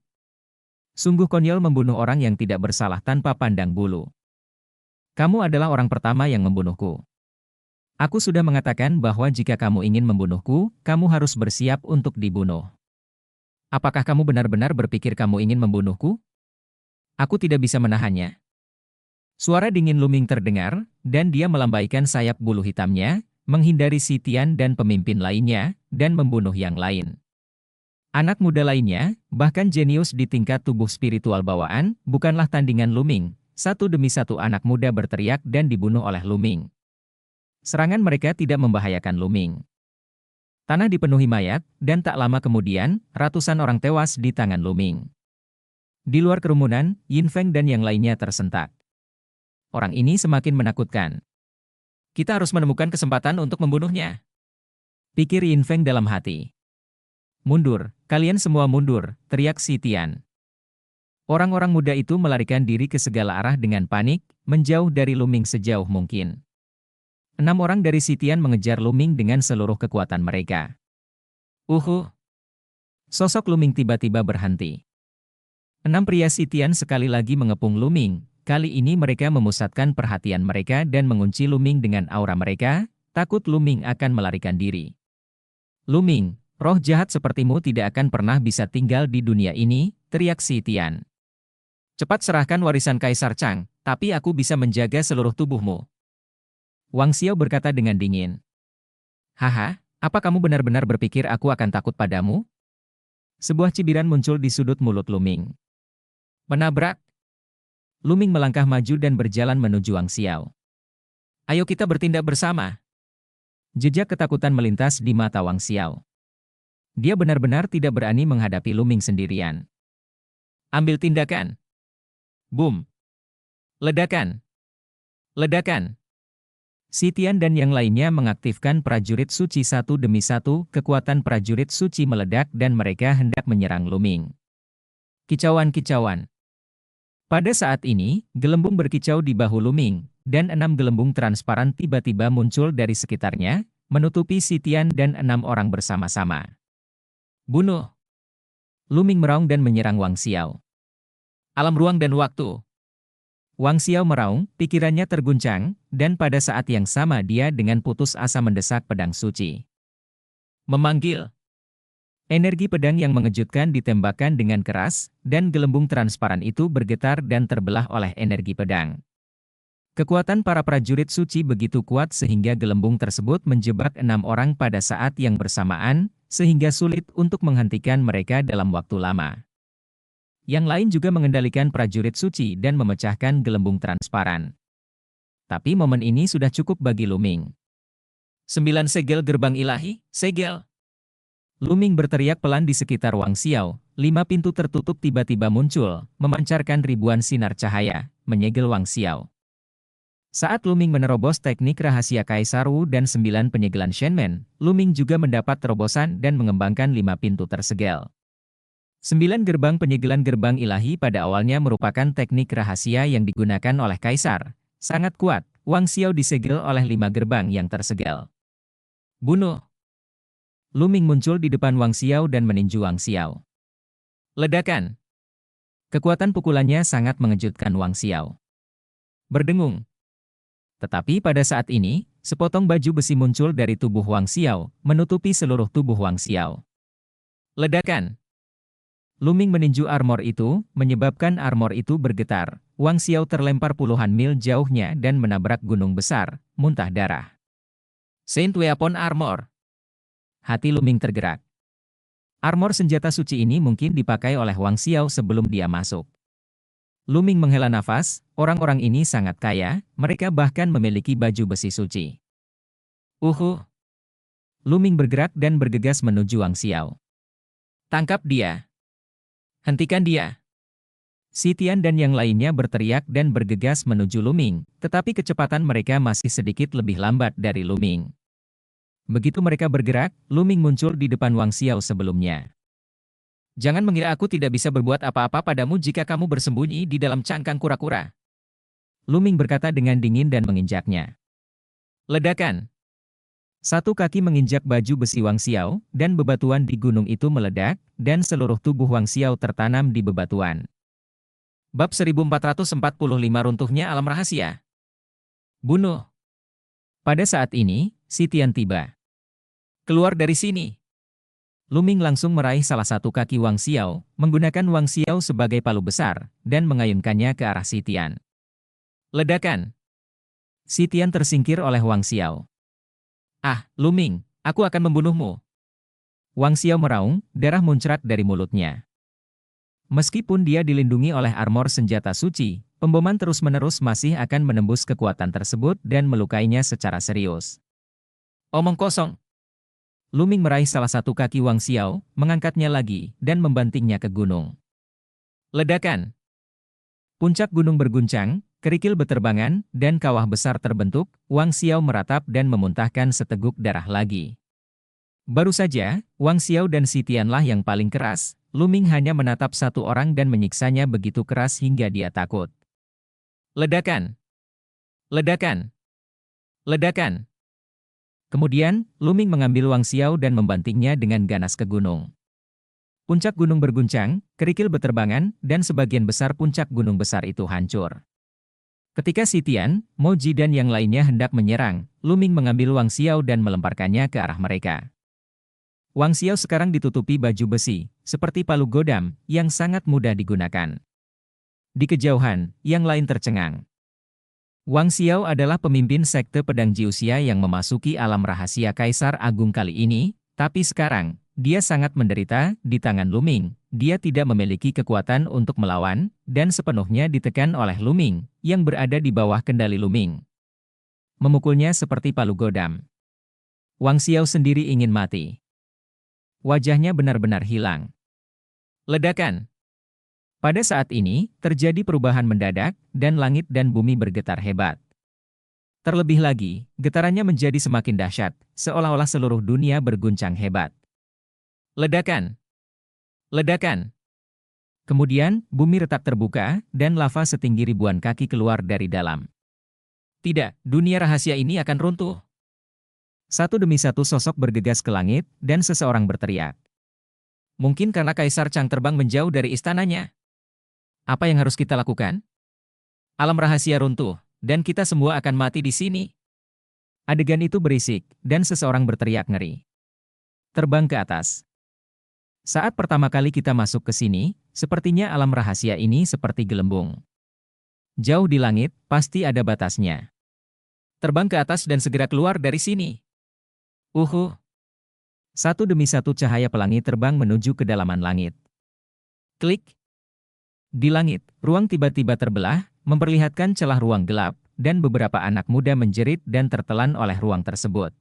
Sungguh konyol membunuh orang yang tidak bersalah tanpa pandang bulu. Kamu adalah orang pertama yang membunuhku. Aku sudah mengatakan bahwa jika kamu ingin membunuhku, kamu harus bersiap untuk dibunuh. Apakah kamu benar-benar berpikir kamu ingin membunuhku? Aku tidak bisa menahannya. Suara dingin Luming terdengar, dan dia melambaikan sayap bulu hitamnya, menghindari si Tian dan pemimpin lainnya, dan membunuh yang lain. Anak muda lainnya, bahkan jenius di tingkat tubuh spiritual bawaan, bukanlah tandingan Luming. Satu demi satu anak muda berteriak dan dibunuh oleh Luming. Serangan mereka tidak membahayakan Luming. Tanah dipenuhi mayat, dan tak lama kemudian, ratusan orang tewas di tangan Luming. Di luar kerumunan, Yin Feng dan yang lainnya tersentak. Orang ini semakin menakutkan. Kita harus menemukan kesempatan untuk membunuhnya, pikir Yin Feng dalam hati. Mundur, kalian semua mundur, teriak si Tian. Orang-orang muda itu melarikan diri ke segala arah dengan panik, menjauh dari Luming sejauh mungkin. 6 orang dari si Tian mengejar Luming dengan seluruh kekuatan mereka. Sosok Luming tiba-tiba berhenti. 6 pria si Tian sekali lagi mengepung Luming. Kali ini mereka memusatkan perhatian mereka dan mengunci Luming dengan aura mereka, takut Luming akan melarikan diri. Luming, roh jahat sepertimu tidak akan pernah bisa tinggal di dunia ini, teriak si Tian. Cepat serahkan warisan Kaisar Chang, tapi aku bisa menjaga seluruh tubuhmu. Wang Xiao berkata dengan dingin. Haha, apa kamu benar-benar berpikir aku akan takut padamu? Sebuah cibiran muncul di sudut mulut Luming. Menabrak. Luming melangkah maju dan berjalan menuju Wang Xiao. Ayo kita bertindak bersama. Jejak ketakutan melintas di mata Wang Xiao. Dia benar-benar tidak berani menghadapi Luming sendirian. Ambil tindakan. Boom. Ledakan. Ledakan. Si Tian dan yang lainnya mengaktifkan prajurit suci satu demi satu, kekuatan prajurit suci meledak dan mereka hendak menyerang Luming. Kicauan-kicauan. Pada saat ini, gelembung berkicau di bahu Luming, dan 6 gelembung transparan tiba-tiba muncul dari sekitarnya, menutupi si Tian dan 6 orang bersama-sama. Bunuh! Luming meraung dan menyerang Wang Xiao. Alam ruang dan waktu. Wang Xiao meraung, pikirannya terguncang, dan pada saat yang sama dia dengan putus asa mendesak pedang suci. Memanggil. Energi pedang yang mengejutkan ditembakkan dengan keras, dan gelembung transparan itu bergetar dan terbelah oleh energi pedang. Kekuatan para prajurit suci begitu kuat sehingga gelembung tersebut menjebak 6 orang pada saat yang bersamaan, sehingga sulit untuk menghentikan mereka dalam waktu lama. Yang lain juga mengendalikan prajurit suci dan memecahkan gelembung transparan. Tapi momen ini sudah cukup bagi Luming. 9 segel gerbang ilahi, segel. Luming berteriak pelan di sekitar Wang Xiao, 5 pintu tertutup tiba-tiba muncul, memancarkan ribuan sinar cahaya, menyegel Wang Xiao. Saat Luming menerobos teknik rahasia Kaisar Wu dan 9 penyegelan Shenmen, Luming juga mendapat terobosan dan mengembangkan 5 pintu tersegel. 9 gerbang penyegelan gerbang ilahi pada awalnya merupakan teknik rahasia yang digunakan oleh Kaisar. Sangat kuat, Wang Xiao disegel oleh 5 gerbang yang tersegel. Bunuh! Luming muncul di depan Wang Xiao dan meninju Wang Xiao. Ledakan! Kekuatan pukulannya sangat mengejutkan Wang Xiao. Berdengung. Tetapi pada saat ini, sepotong baju besi muncul dari tubuh Wang Xiao, menutupi seluruh tubuh Wang Xiao. Ledakan! Luming meninju armor itu, menyebabkan armor itu bergetar. Wang Xiao terlempar puluhan mil jauhnya dan menabrak gunung besar, muntah darah. Saint Weapon Armor. Hati Luming tergerak. Armor senjata suci ini mungkin dipakai oleh Wang Xiao sebelum dia masuk. Luming menghela nafas, orang-orang ini sangat kaya, mereka bahkan memiliki baju besi suci. Luming bergerak dan bergegas menuju Wang Xiao. Tangkap dia. Hentikan dia. Si Tian dan yang lainnya berteriak dan bergegas menuju Luming, tetapi kecepatan mereka masih sedikit lebih lambat dari Luming. Begitu mereka bergerak, Luming muncul di depan Wang Xiao sebelumnya. Jangan mengira aku tidak bisa berbuat apa-apa padamu jika kamu bersembunyi di dalam cangkang kura-kura. Luming berkata dengan dingin dan menginjaknya. Ledakan. Satu kaki menginjak baju besi Wang Xiao, dan bebatuan di gunung itu meledak, dan seluruh tubuh Wang Xiao tertanam di bebatuan. Bab 1445 Runtuhnya Alam Rahasia. Bunuh. Pada saat ini, Si Tian tiba. Keluar dari sini. Luming langsung meraih salah satu kaki Wang Xiao, menggunakan Wang Xiao sebagai palu besar, dan mengayunkannya ke arah Si Tian. Ledakan. Si Tian tersingkir oleh Wang Xiao. Ah, Luming, aku akan membunuhmu. Wang Xiao meraung, darah muncrat dari mulutnya. Meskipun dia dilindungi oleh armor senjata suci, pemboman terus-menerus masih akan menembus kekuatan tersebut dan melukainya secara serius. Omong kosong. Luming meraih salah satu kaki Wang Xiao, mengangkatnya lagi, dan membantingnya ke gunung. Ledakan. Puncak gunung berguncang, kerikil beterbangan, dan kawah besar terbentuk. Wang Xiao meratap dan memuntahkan seteguk darah lagi. Baru saja, Wang Xiao dan Si Tianlah yang paling keras. Luming hanya menatap satu orang dan menyiksanya begitu keras hingga dia takut. Ledakan. Ledakan. Ledakan. Kemudian, Luming mengambil Wang Xiao dan membantingnya dengan ganas ke gunung. Puncak gunung berguncang, kerikil beterbangan, dan sebagian besar puncak gunung besar itu hancur. Ketika Si Tian, Mo Ji dan yang lainnya hendak menyerang, Luming mengambil Wang Xiao dan melemparkannya ke arah mereka. Wang Xiao sekarang ditutupi baju besi, seperti palu godam, yang sangat mudah digunakan. Di kejauhan, yang lain tercengang. Wang Xiao adalah pemimpin sekte pedang Jiuxia yang memasuki alam rahasia Kaisar Agung kali ini, tapi sekarang, dia sangat menderita di tangan Luming. Dia tidak memiliki kekuatan untuk melawan, dan sepenuhnya ditekan oleh Luming, yang berada di bawah kendali Luming. Memukulnya seperti palu godam. Wang Xiao sendiri ingin mati. Wajahnya benar-benar hilang. Ledakan. Pada saat ini, terjadi perubahan mendadak, dan langit dan bumi bergetar hebat. Terlebih lagi, getarannya menjadi semakin dahsyat, seolah-olah seluruh dunia berguncang hebat. Ledakan. Ledakan. Kemudian, bumi retak terbuka, dan lava setinggi ribuan kaki keluar dari dalam. Tidak, dunia rahasia ini akan runtuh. Satu demi satu sosok bergegas ke langit, dan seseorang berteriak. Mungkin karena Kaisar Chang terbang menjauh dari istananya. Apa yang harus kita lakukan? Alam rahasia runtuh, dan kita semua akan mati di sini. Adegan itu berisik, dan seseorang berteriak ngeri. Terbang ke atas. Saat pertama kali kita masuk ke sini, sepertinya alam rahasia ini seperti gelembung. Jauh di langit, pasti ada batasnya. Terbang ke atas dan segera keluar dari sini. Satu demi satu cahaya pelangi terbang menuju kedalaman langit. Klik. Di langit, ruang tiba-tiba terbelah, memperlihatkan celah ruang gelap, dan beberapa anak muda menjerit dan tertelan oleh ruang tersebut.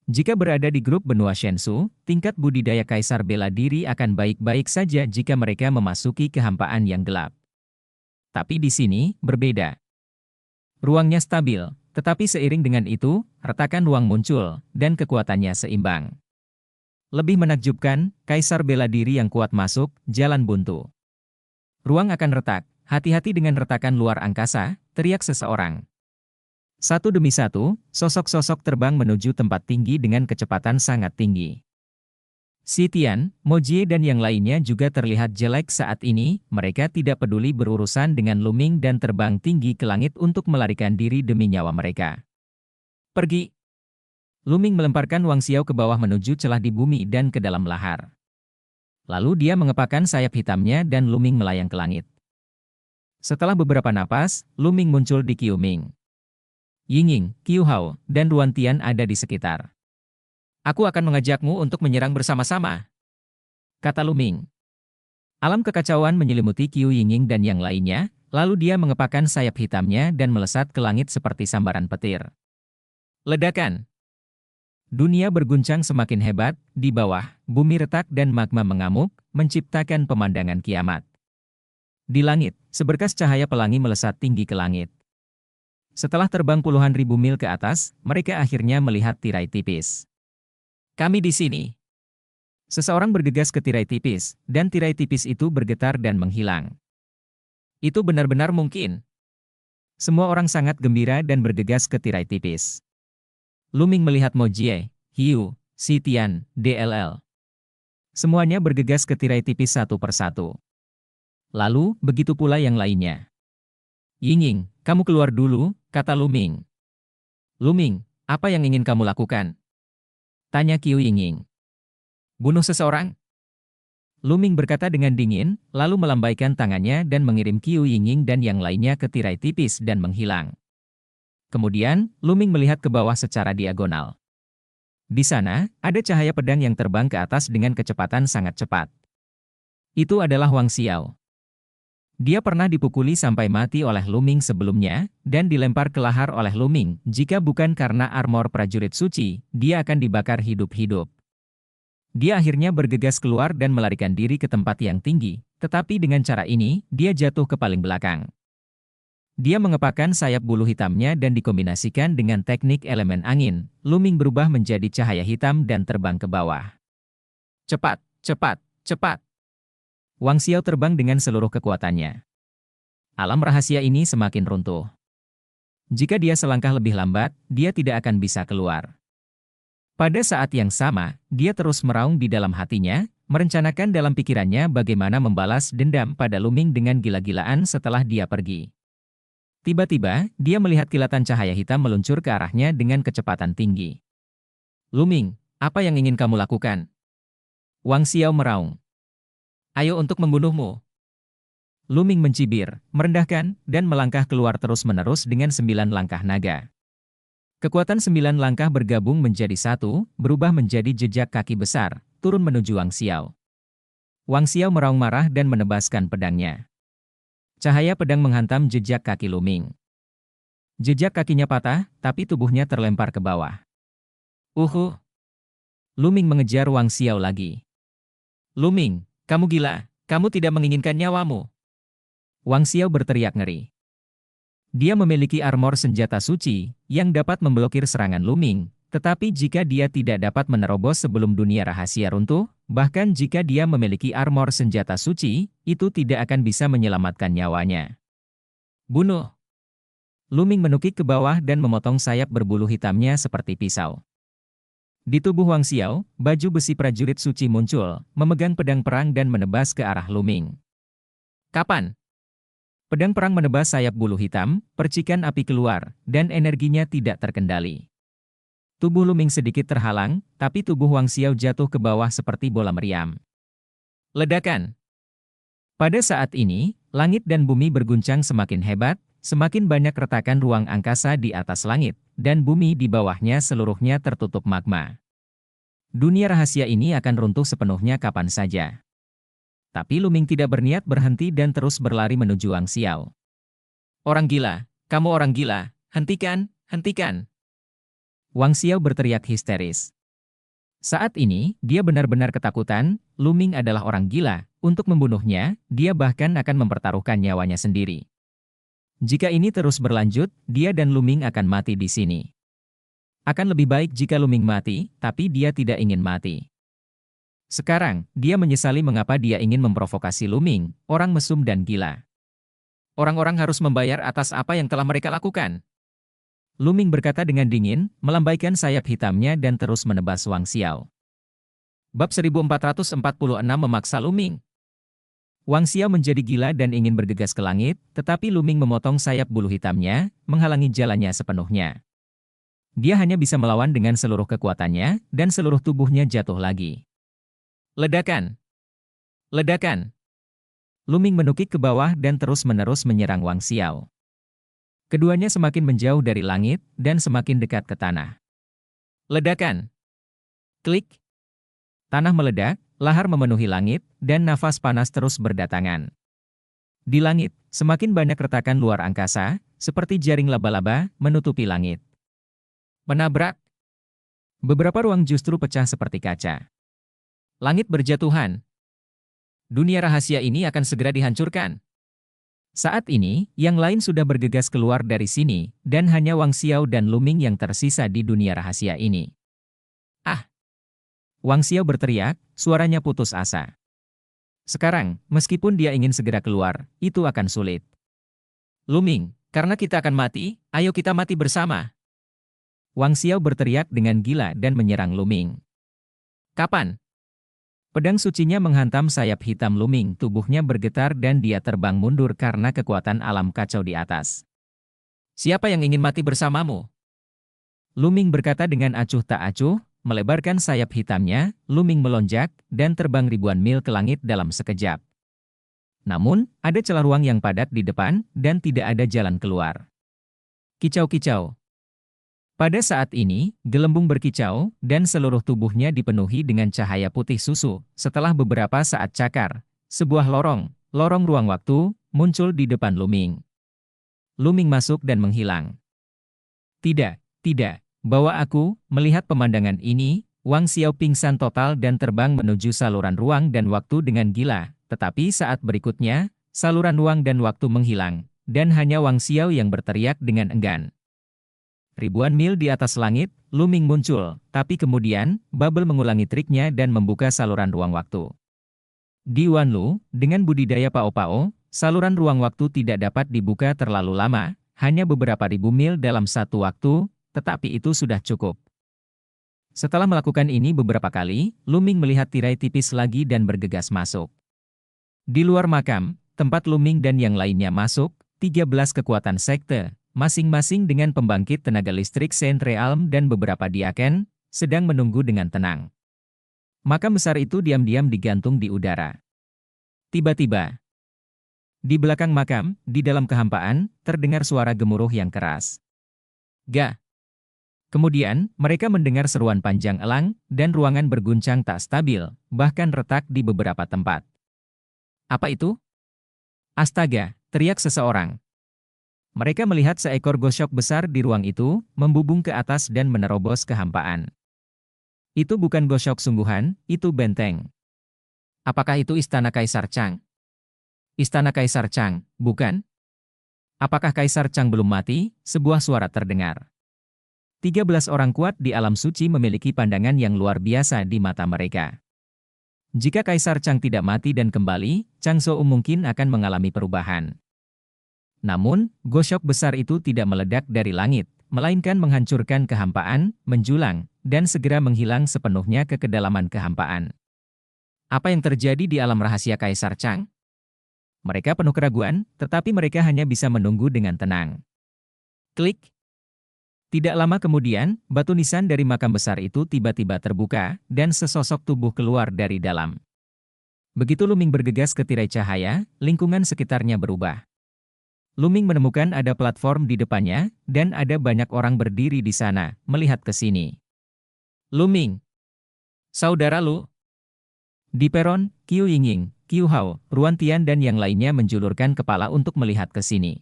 Jika berada di grup benua Shensu, tingkat budidaya kaisar bela diri akan baik-baik saja jika mereka memasuki kehampaan yang gelap. Tapi di sini, berbeda. Ruangnya stabil, tetapi seiring dengan itu, retakan ruang muncul, dan kekuatannya seimbang. Lebih menakjubkan, kaisar bela diri yang kuat masuk, jalan buntu. Ruang akan retak, hati-hati dengan retakan luar angkasa, teriak seseorang. Satu demi satu, sosok-sosok terbang menuju tempat tinggi dengan kecepatan sangat tinggi. Si Tian, Mo Jie dan yang lainnya juga terlihat jelek saat ini, mereka tidak peduli berurusan dengan Luming dan terbang tinggi ke langit untuk melarikan diri demi nyawa mereka. Pergi! Luming melemparkan Wang Xiao ke bawah menuju celah di bumi dan ke dalam lahar. Lalu dia mengepakkan sayap hitamnya dan Luming melayang ke langit. Setelah beberapa napas, Luming muncul di Qiuming. Yingying, Qiu Hao, dan Duan Tian ada di sekitar. Aku akan mengajakmu untuk menyerang bersama-sama, kata Luming. Alam kekacauan menyelimuti Qiu Yingying dan yang lainnya, lalu dia mengepakkan sayap hitamnya dan melesat ke langit seperti sambaran petir. Ledakan. Dunia berguncang semakin hebat, di bawah, bumi retak dan magma mengamuk, menciptakan pemandangan kiamat. Di langit, seberkas cahaya pelangi melesat tinggi ke langit. Setelah terbang puluhan ribu mil ke atas, mereka akhirnya melihat tirai tipis. Kami di sini. Seseorang bergegas ke tirai tipis, dan tirai tipis itu bergetar dan menghilang. Itu benar-benar mungkin. Semua orang sangat gembira dan bergegas ke tirai tipis. Lu Ming melihat Mo Jie, Hiu, Si Tian, DLL. Semuanya bergegas ke tirai tipis satu persatu. Lalu, begitu pula yang lainnya. Yingying, kamu keluar dulu, kata Lu Ming. Lu Ming, apa yang ingin kamu lakukan? Tanya Qiu Yingying. Bunuh seseorang? Lu Ming berkata dengan dingin, lalu melambaikan tangannya dan mengirim Qiu Yingying dan yang lainnya ke tirai tipis dan menghilang. Kemudian, Lu Ming melihat ke bawah secara diagonal. Di sana, ada cahaya pedang yang terbang ke atas dengan kecepatan sangat cepat. Itu adalah Wang Xiao. Dia pernah dipukuli sampai mati oleh Lu Ming sebelumnya, dan dilempar ke lahar oleh Lu Ming. Jika bukan karena armor prajurit suci, dia akan dibakar hidup-hidup. Dia akhirnya bergegas keluar dan melarikan diri ke tempat yang tinggi, tetapi dengan cara ini, dia jatuh ke paling belakang. Dia mengepakkan sayap bulu hitamnya dan dikombinasikan dengan teknik elemen angin. Lu Ming berubah menjadi cahaya hitam dan terbang ke bawah. Cepat, cepat, cepat! Wang Xiao terbang dengan seluruh kekuatannya. Alam rahasia ini semakin runtuh. Jika dia selangkah lebih lambat, dia tidak akan bisa keluar. Pada saat yang sama, dia terus meraung di dalam hatinya, merencanakan dalam pikirannya bagaimana membalas dendam pada Lu Ming dengan gila-gilaan setelah dia pergi. Tiba-tiba, dia melihat kilatan cahaya hitam meluncur ke arahnya dengan kecepatan tinggi. Lu Ming, apa yang ingin kamu lakukan? Wang Xiao meraung. Ayo untuk membunuhmu. Lu Ming mencibir, merendahkan, dan melangkah keluar terus-menerus dengan 9 langkah naga. Kekuatan 9 langkah bergabung menjadi satu, berubah menjadi jejak kaki besar, turun menuju Wang Xiao. Wang Xiao meraung marah dan menebaskan pedangnya. Cahaya pedang menghantam jejak kaki Lu Ming. Jejak kakinya patah, tapi tubuhnya terlempar ke bawah. Lu Ming mengejar Wang Xiao lagi. Lu Ming, kamu gila, kamu tidak menginginkan nyawamu. Wang Xiao berteriak ngeri. Dia memiliki armor senjata suci, yang dapat memblokir serangan Lu Ming, tetapi jika dia tidak dapat menerobos sebelum dunia rahasia runtuh, bahkan jika dia memiliki armor senjata suci, itu tidak akan bisa menyelamatkan nyawanya. Bunuh! Lu Ming menukik ke bawah dan memotong sayap berbulu hitamnya seperti pisau. Di tubuh Wang Xiao, baju besi prajurit suci muncul, memegang pedang perang dan menebas ke arah Lu Ming. Kapan? Pedang perang menebas sayap bulu hitam, percikan api keluar, dan energinya tidak terkendali. Tubuh Lu Ming sedikit terhalang, tapi tubuh Wang Xiao jatuh ke bawah seperti bola meriam. Ledakan! Pada saat ini, langit dan bumi berguncang semakin hebat, semakin banyak retakan ruang angkasa di atas langit, dan bumi di bawahnya seluruhnya tertutup magma. Dunia rahasia ini akan runtuh sepenuhnya kapan saja. Tapi Lu Ming tidak berniat berhenti dan terus berlari menuju Wang Xiao. Orang gila, kamu orang gila, hentikan, hentikan! Wang Xiao berteriak histeris. Saat ini, dia benar-benar ketakutan. Lu Ming adalah orang gila. Untuk membunuhnya, dia bahkan akan mempertaruhkan nyawanya sendiri. Jika ini terus berlanjut, dia dan Lu Ming akan mati di sini. Akan lebih baik jika Lu Ming mati, tapi dia tidak ingin mati. Sekarang, dia menyesali mengapa dia ingin memprovokasi Lu Ming, orang mesum dan gila. Orang-orang harus membayar atas apa yang telah mereka lakukan. Lu Ming berkata dengan dingin, melambaikan sayap hitamnya dan terus menebas Wang Xiao. Bab 1446 memaksa Lu Ming. Wang Xiao menjadi gila dan ingin bergegas ke langit, tetapi Lu Ming memotong sayap bulu hitamnya, menghalangi jalannya sepenuhnya. Dia hanya bisa melawan dengan seluruh kekuatannya, dan seluruh tubuhnya jatuh lagi. Ledakan! Ledakan! Lu Ming menukik ke bawah dan terus-menerus menyerang Wang Xiao. Keduanya semakin menjauh dari langit, dan semakin dekat ke tanah. Ledakan! Klik! Tanah meledak, lahar memenuhi langit, dan nafas panas terus berdatangan. Di langit, semakin banyak retakan luar angkasa, seperti jaring laba-laba, menutupi langit. Menabrak! Beberapa ruang justru pecah seperti kaca. Langit berjatuhan. Dunia rahasia ini akan segera dihancurkan. Saat ini, yang lain sudah bergegas keluar dari sini, dan hanya Wang Xiao dan Luming yang tersisa di dunia rahasia ini. Ah! Wang Xiao berteriak, suaranya putus asa. Sekarang, meskipun dia ingin segera keluar, itu akan sulit. Luming, karena kita akan mati, ayo kita mati bersama. Wang Xiao berteriak dengan gila dan menyerang Luming. Kapan? Pedang sucinya menghantam sayap hitam Luming, tubuhnya bergetar dan dia terbang mundur karena kekuatan alam kacau di atas. Siapa yang ingin mati bersamamu? Luming berkata dengan acuh tak acuh, melebarkan sayap hitamnya, Luming melonjak, dan terbang ribuan mil ke langit dalam sekejap. Namun, ada celah ruang yang padat di depan, dan tidak ada jalan keluar. Kicau-kicau. Pada saat ini, gelembung berkicau, dan seluruh tubuhnya dipenuhi dengan cahaya putih susu. Setelah beberapa saat cakar, sebuah lorong ruang waktu, muncul di depan Luming. Luming masuk dan menghilang. Tidak, bawa aku. Melihat pemandangan ini, Wang Xiao pingsan total dan terbang menuju saluran ruang dan waktu dengan gila. Tetapi saat berikutnya, saluran ruang dan waktu menghilang, dan hanya Wang Xiao yang berteriak dengan enggan. Ribuan mil di atas langit, Luming muncul, tapi kemudian, Bubble mengulangi triknya dan membuka saluran ruang waktu. Di Wanlu, dengan budidaya Pao Pao, saluran ruang waktu tidak dapat dibuka terlalu lama, hanya beberapa ribu mil dalam satu waktu, tetapi itu sudah cukup. Setelah melakukan ini beberapa kali, Luming melihat tirai tipis lagi dan bergegas masuk. Di luar makam, tempat Luming dan yang lainnya masuk, 13 kekuatan sekte, masing-masing dengan pembangkit tenaga listrik Saint Realm dan beberapa diaken, sedang menunggu dengan tenang. Makam besar itu diam-diam digantung di udara. Tiba-tiba, di belakang makam, di dalam kehampaan, terdengar suara gemuruh yang keras. Gah! Kemudian, mereka mendengar seruan panjang elang, dan ruangan berguncang tak stabil, bahkan retak di beberapa tempat. Apa itu? Astaga! Teriak seseorang. Mereka melihat seekor gosok besar di ruang itu, membubung ke atas dan menerobos kehampaan. Itu bukan gosok sungguhan, itu benteng. Apakah itu istana Kaisar Chang? Istana Kaisar Chang, bukan? Apakah Kaisar Chang belum mati? Sebuah suara terdengar. 13 orang kuat di alam suci memiliki pandangan yang luar biasa di mata mereka. Jika Kaisar Chang tidak mati dan kembali, Chang Shou mungkin akan mengalami perubahan. Namun, gosok besar itu tidak meledak dari langit, melainkan menghancurkan kehampaan, menjulang, dan segera menghilang sepenuhnya ke kedalaman kehampaan. Apa yang terjadi di alam rahasia Kaisar Chang? Mereka penuh keraguan, tetapi mereka hanya bisa menunggu dengan tenang. Klik! Tidak lama kemudian, batu nisan dari makam besar itu tiba-tiba terbuka, dan sesosok tubuh keluar dari dalam. Begitu Luming bergegas ke tirai cahaya, lingkungan sekitarnya berubah. Luming menemukan ada platform di depannya, dan ada banyak orang berdiri di sana, melihat ke sini. Luming! Saudara Lu! Di peron, Qiu Yingying, Qiu Hao, Ruan Tian dan yang lainnya menjulurkan kepala untuk melihat ke sini.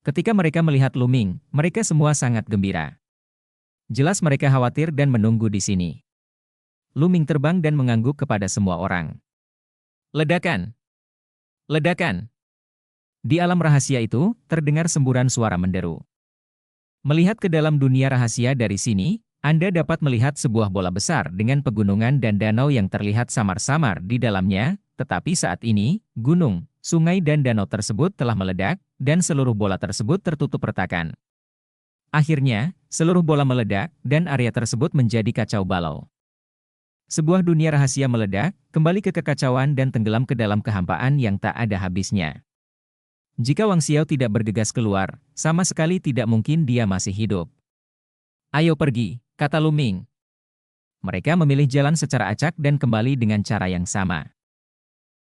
Ketika mereka melihat Luming, mereka semua sangat gembira. Jelas mereka khawatir dan menunggu di sini. Luming terbang dan mengangguk kepada semua orang. Ledakan! Ledakan! Di alam rahasia itu, terdengar semburan suara menderu. Melihat ke dalam dunia rahasia dari sini, Anda dapat melihat sebuah bola besar dengan pegunungan dan danau yang terlihat samar-samar di dalamnya, tetapi saat ini, gunung, sungai dan danau tersebut telah meledak, dan seluruh bola tersebut tertutup retakan. Akhirnya, seluruh bola meledak, dan area tersebut menjadi kacau balau. Sebuah dunia rahasia meledak, kembali ke kekacauan dan tenggelam ke dalam kehampaan yang tak ada habisnya. Jika Wang Xiao tidak bergegas keluar, sama sekali tidak mungkin dia masih hidup. Ayo pergi, kata Luming. Mereka memilih jalan secara acak dan kembali dengan cara yang sama.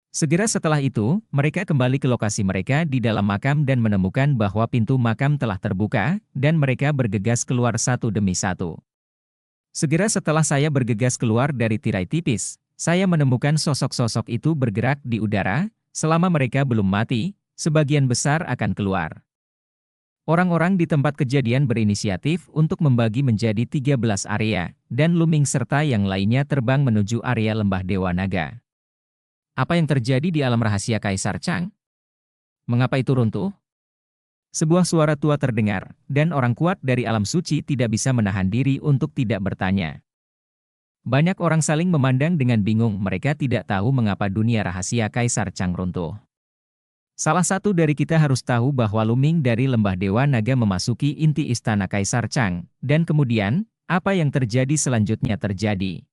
Segera setelah itu, mereka kembali ke lokasi mereka di dalam makam dan menemukan bahwa pintu makam telah terbuka, dan mereka bergegas keluar satu demi satu. Segera setelah saya bergegas keluar dari tirai tipis, saya menemukan sosok-sosok itu bergerak di udara. Selama mereka belum mati, sebagian besar akan keluar. Orang-orang di tempat kejadian berinisiatif untuk membagi menjadi 13 area, dan Luming serta yang lainnya terbang menuju area lembah Dewa Naga. Apa yang terjadi di alam rahasia Kaisar Chang? Mengapa itu runtuh? Sebuah suara tua terdengar, dan orang kuat dari alam suci tidak bisa menahan diri untuk tidak bertanya. Banyak orang saling memandang dengan bingung, mereka tidak tahu mengapa dunia rahasia Kaisar Chang runtuh. Salah satu dari kita harus tahu bahwa Luming dari Lembah Dewa Naga memasuki inti istana Kaisar Chang, dan kemudian, apa yang terjadi selanjutnya terjadi.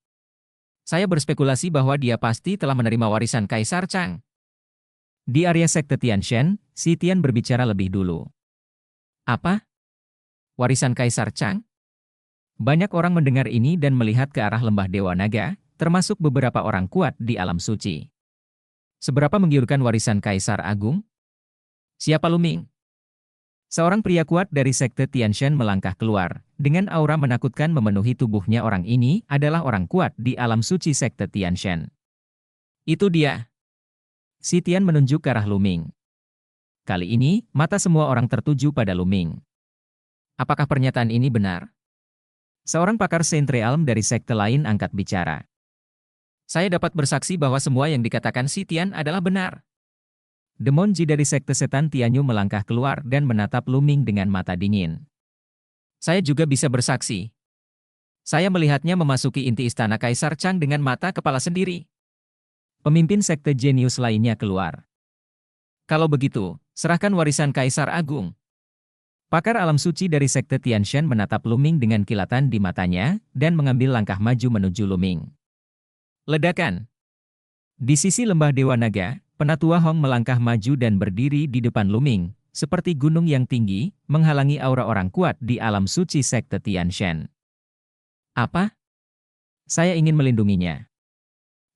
Saya berspekulasi bahwa dia pasti telah menerima warisan Kaisar Chang. Di area sekte Tianshan, si Tian berbicara lebih dulu. Apa? Warisan Kaisar Chang? Banyak orang mendengar ini dan melihat ke arah Lembah Dewa Naga, termasuk beberapa orang kuat di alam suci. Seberapa menggiurkan warisan Kaisar Agung? Siapa Luming? Seorang pria kuat dari sekte Tianshan melangkah keluar, dengan aura menakutkan memenuhi tubuhnya. Orang ini adalah orang kuat di alam suci sekte Tianshan. Itu dia. Si Tian menunjuk ke arah Luming. Kali ini, mata semua orang tertuju pada Luming. Apakah pernyataan ini benar? Seorang pakar Saint Realm dari sekte lain angkat bicara. Saya dapat bersaksi bahwa semua yang dikatakan si Tian adalah benar. Demon Ji dari sekte setan Tianyu melangkah keluar dan menatap Luming dengan mata dingin. Saya juga bisa bersaksi. Saya melihatnya memasuki inti istana Kaisar Chang dengan mata kepala sendiri. Pemimpin sekte jenius lainnya keluar. Kalau begitu, serahkan warisan Kaisar Agung. Pakar alam suci dari sekte Tianshan menatap Luming dengan kilatan di matanya, dan mengambil langkah maju menuju Luming. Ledakan. Di sisi Lembah Dewa Naga, Penatua Hong melangkah maju dan berdiri di depan Luming, seperti gunung yang tinggi, menghalangi aura orang kuat di alam suci sekte Tianshan. Apa? Saya ingin melindunginya.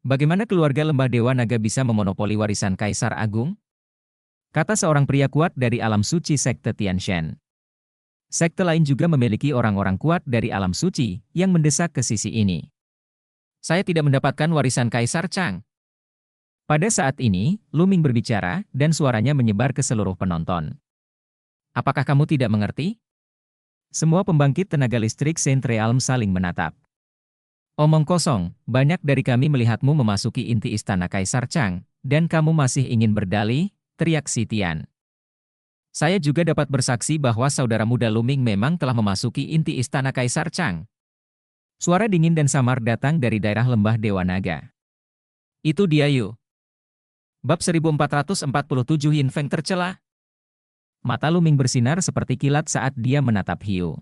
Bagaimana keluarga Lembah Dewa Naga bisa memonopoli warisan Kaisar Agung? Kata seorang pria kuat dari alam suci sekte Tianshan. Sekte lain juga memiliki orang-orang kuat dari alam suci yang mendesak ke sisi ini. Saya tidak mendapatkan warisan Kaisar Chang. Pada saat ini, Luming berbicara dan suaranya menyebar ke seluruh penonton. Apakah kamu tidak mengerti? Semua pembangkit tenaga listrik Saint Realm saling menatap. Omong kosong, banyak dari kami melihatmu memasuki inti istana Kaisar Chang, dan kamu masih ingin berdalih, teriak si Tian. Saya juga dapat bersaksi bahwa saudara muda Luming memang telah memasuki inti istana Kaisar Chang. Suara dingin dan samar datang dari daerah Lembah Dewa Naga. Itu dia Yu. Bab 1447 Yin Feng tercela. Mata Luming bersinar seperti kilat saat dia menatap Hiu.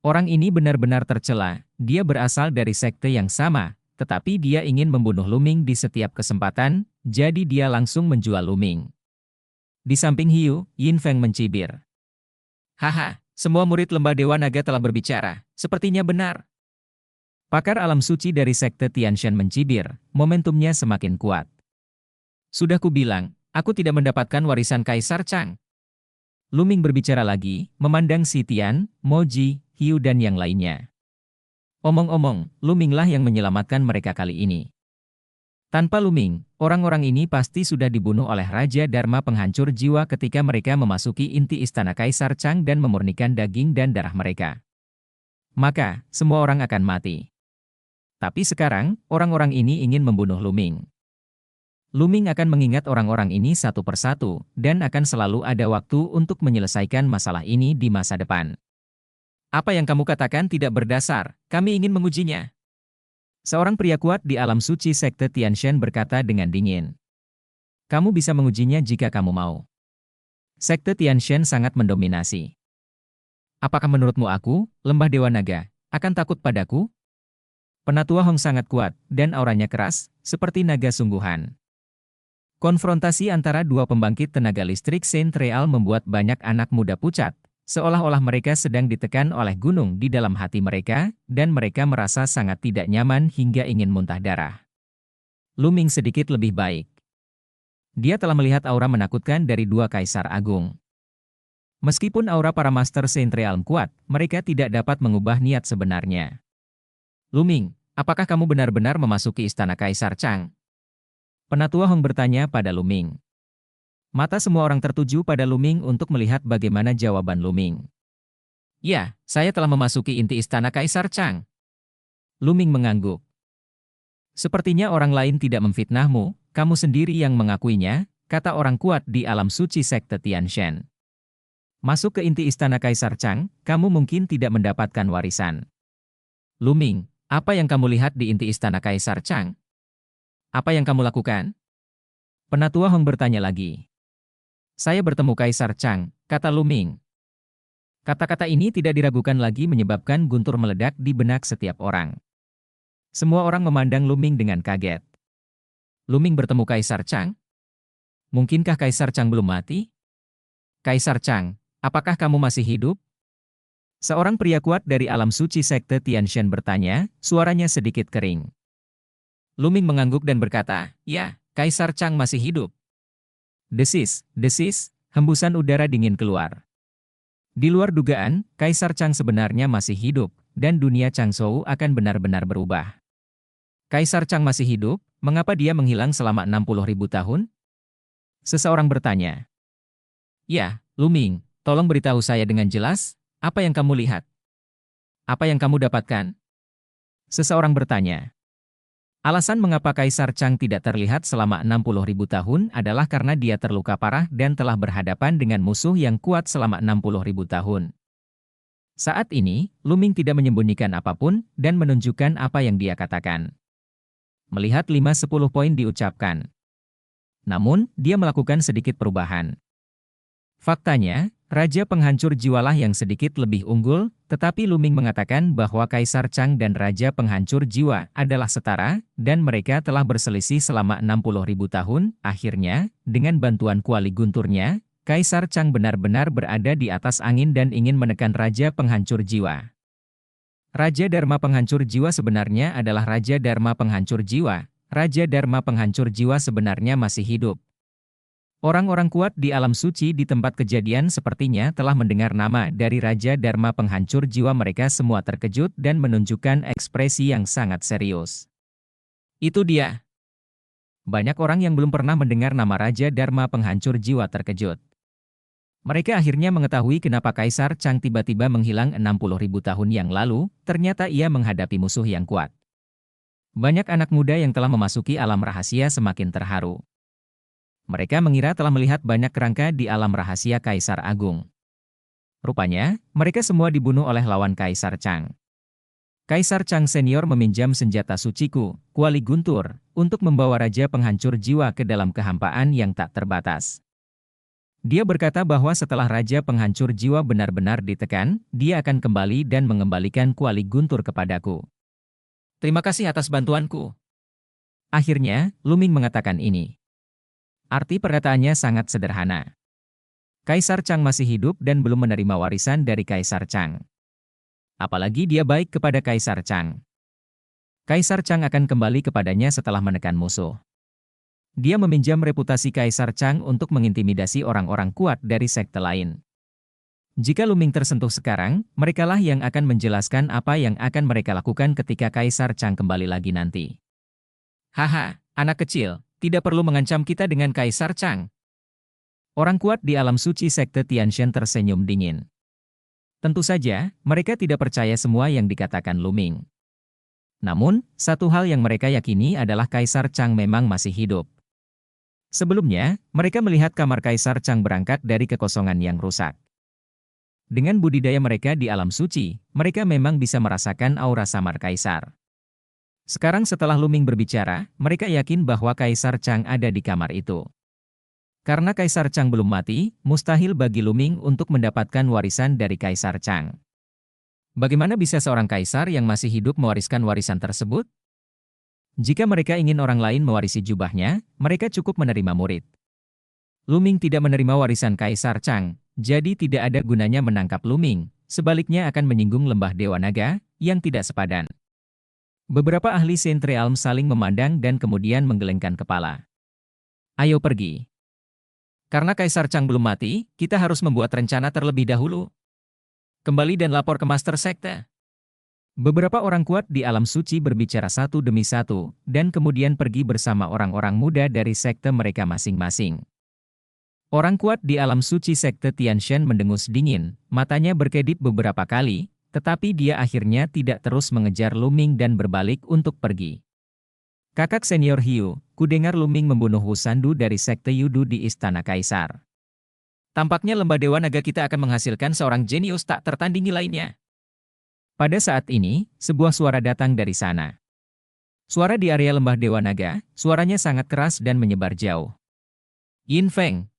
Orang ini benar-benar tercela, dia berasal dari sekte yang sama, tetapi dia ingin membunuh Luming di setiap kesempatan, jadi dia langsung menjual Luming. Di samping Hiu, Yin Feng mencibir. Haha, semua murid Lembah Dewa Naga telah berbicara, sepertinya benar. Pakar alam suci dari sekte Tianshan mencibir, momentumnya semakin kuat. Sudah kubilang, aku tidak mendapatkan warisan Kaisar Chang. Luming berbicara lagi, memandang si Tian, Moji, Hiu dan yang lainnya. Omong-omong, Luminglah yang menyelamatkan mereka kali ini. Tanpa Luming, orang-orang ini pasti sudah dibunuh oleh Raja Dharma penghancur jiwa ketika mereka memasuki inti istana Kaisar Chang dan memurnikan daging dan darah mereka. Maka, semua orang akan mati. Tapi sekarang, orang-orang ini ingin membunuh Luming. Luming akan mengingat orang-orang ini satu persatu, dan akan selalu ada waktu untuk menyelesaikan masalah ini di masa depan. Apa yang kamu katakan tidak berdasar, kami ingin mengujinya. Seorang pria kuat di alam suci sekte Tianshan berkata dengan dingin. Kamu bisa mengujinya jika kamu mau. Sekte Tianshan sangat mendominasi. Apakah menurutmu aku, Lembah Dewa Naga, akan takut padaku? Penatua Hong sangat kuat, dan auranya keras, seperti naga sungguhan. Konfrontasi antara dua pembangkit tenaga listrik Saint Real membuat banyak anak muda pucat, seolah-olah mereka sedang ditekan oleh gunung di dalam hati mereka, dan mereka merasa sangat tidak nyaman hingga ingin muntah darah. Luming sedikit lebih baik. Dia telah melihat aura menakutkan dari dua Kaisar Agung. Meskipun aura para Master Saint Realm kuat, mereka tidak dapat mengubah niat sebenarnya. Luming, apakah kamu benar-benar memasuki istana Kaisar Chang? Penatua Hong bertanya pada Luming. Mata semua orang tertuju pada Luming untuk melihat bagaimana jawaban Luming. Ya, saya telah memasuki inti istana Kaisar Chang. Luming mengangguk. Sepertinya orang lain tidak memfitnahmu, kamu sendiri yang mengakuinya, kata orang kuat di alam suci sekte Tianshan. Masuk ke inti istana Kaisar Chang, kamu mungkin tidak mendapatkan warisan. Lu Ming, apa yang kamu lihat di inti istana Kaisar Chang? Apa yang kamu lakukan? Penatua Hong bertanya lagi. Saya bertemu Kaisar Chang, kata Lu Ming. Kata-kata ini tidak diragukan lagi menyebabkan guntur meledak di benak setiap orang. Semua orang memandang Lu Ming dengan kaget. Lu Ming bertemu Kaisar Chang? Mungkinkah Kaisar Chang belum mati? Kaisar Chang, apakah kamu masih hidup? Seorang pria kuat dari alam suci sekte Tianshan bertanya, suaranya sedikit kering. Lu Ming mengangguk dan berkata, ya, Kaisar Chang masih hidup. Desis, hembusan udara dingin keluar. Di luar dugaan, Kaisar Chang sebenarnya masih hidup, dan dunia Changzhou akan benar-benar berubah. Kaisar Chang masih hidup, mengapa dia menghilang selama 60.000 tahun? Seseorang bertanya. Ya, Lu Ming, tolong beritahu saya dengan jelas, apa yang kamu lihat? Apa yang kamu dapatkan? Seseorang bertanya. Alasan mengapa Kaisar Chang tidak terlihat selama 60.000 tahun adalah karena dia terluka parah dan telah berhadapan dengan musuh yang kuat selama 60.000 tahun. Saat ini, Lu Ming tidak menyembunyikan apapun dan menunjukkan apa yang dia katakan. Melihat 5-10 poin diucapkan. Namun, dia melakukan sedikit perubahan. Faktanya, Raja Penghancur Jiwalah yang sedikit lebih unggul, tetapi Lu Ming mengatakan bahwa Kaisar Chang dan Raja Penghancur Jiwa adalah setara, dan mereka telah berselisih selama 60.000 tahun. Akhirnya, dengan bantuan kuali gunturnya, Kaisar Chang benar-benar berada di atas angin dan ingin menekan Raja Penghancur Jiwa. Raja Dharma Penghancur Jiwa sebenarnya adalah Raja Dharma Penghancur Jiwa. Raja Dharma Penghancur Jiwa sebenarnya masih hidup. Orang-orang kuat di alam suci di tempat kejadian sepertinya telah mendengar nama dari Raja Dharma Penghancur Jiwa. Mereka semua terkejut dan menunjukkan ekspresi yang sangat serius. Itu dia. Banyak orang yang belum pernah mendengar nama Raja Dharma Penghancur Jiwa terkejut. Mereka akhirnya mengetahui kenapa Kaisar Chang tiba-tiba menghilang 60.000 tahun yang lalu, ternyata ia menghadapi musuh yang kuat. Banyak anak muda yang telah memasuki alam rahasia semakin terharu. Mereka mengira telah melihat banyak kerangka di alam rahasia Kaisar Agung. Rupanya, mereka semua dibunuh oleh lawan Kaisar Chang. Kaisar Chang Senior meminjam senjata suciku, kuali guntur, untuk membawa Raja Penghancur Jiwa ke dalam kehampaan yang tak terbatas. Dia berkata bahwa setelah Raja Penghancur Jiwa benar-benar ditekan, dia akan kembali dan mengembalikan kuali guntur kepadaku. Terima kasih atas bantuanku. Akhirnya, Lu Ming mengatakan ini. Arti perkataannya sangat sederhana. Kaisar Chang masih hidup dan belum menerima warisan dari Kaisar Chang. Apalagi dia baik kepada Kaisar Chang. Kaisar Chang akan kembali kepadanya setelah menekan musuh. Dia meminjam reputasi Kaisar Chang untuk mengintimidasi orang-orang kuat dari sekte lain. Jika Lu Ming tersentuh sekarang, merekalah yang akan menjelaskan apa yang akan mereka lakukan ketika Kaisar Chang kembali lagi nanti. Haha, anak kecil. Tidak perlu mengancam kita dengan Kaisar Chang. Orang kuat di alam suci sekte Tianshan tersenyum dingin. Tentu saja, mereka tidak percaya semua yang dikatakan Lu Ming. Namun, satu hal yang mereka yakini adalah Kaisar Chang memang masih hidup. Sebelumnya, mereka melihat kamar Kaisar Chang berangkat dari kekosongan yang rusak. Dengan budidaya mereka di alam suci, mereka memang bisa merasakan aura samar Kaisar. Sekarang setelah Lu Ming berbicara, mereka yakin bahwa Kaisar Chang ada di kamar itu. Karena Kaisar Chang belum mati, mustahil bagi Lu Ming untuk mendapatkan warisan dari Kaisar Chang. Bagaimana bisa seorang kaisar yang masih hidup mewariskan warisan tersebut? Jika mereka ingin orang lain mewarisi jubahnya, mereka cukup menerima murid. Lu Ming tidak menerima warisan Kaisar Chang, jadi tidak ada gunanya menangkap Lu Ming, sebaliknya akan menyinggung lembah Dewa Naga, yang tidak sepadan. Beberapa ahli Saint Realm saling memandang dan kemudian menggelengkan kepala. Ayo pergi. Karena Kaisar Chang belum mati, kita harus membuat rencana terlebih dahulu. Kembali dan lapor ke Master Sekte. Beberapa orang kuat di alam suci berbicara satu demi satu, dan kemudian pergi bersama orang-orang muda dari sekte mereka masing-masing. Orang kuat di alam suci sekte Tianshan mendengus dingin, matanya berkedip beberapa kali, tetapi dia akhirnya tidak terus mengejar Lu Ming dan berbalik untuk pergi. Kakak senior Hiu, kudengar Luming membunuh Wusandu dari Sekte Yudu di Istana Kaisar. Tampaknya lembah Dewa Naga kita akan menghasilkan seorang jenius tak tertandingi lainnya. Pada saat ini, sebuah suara datang dari sana. Suara di area lembah Dewa Naga, suaranya sangat keras dan menyebar jauh. Yin Feng.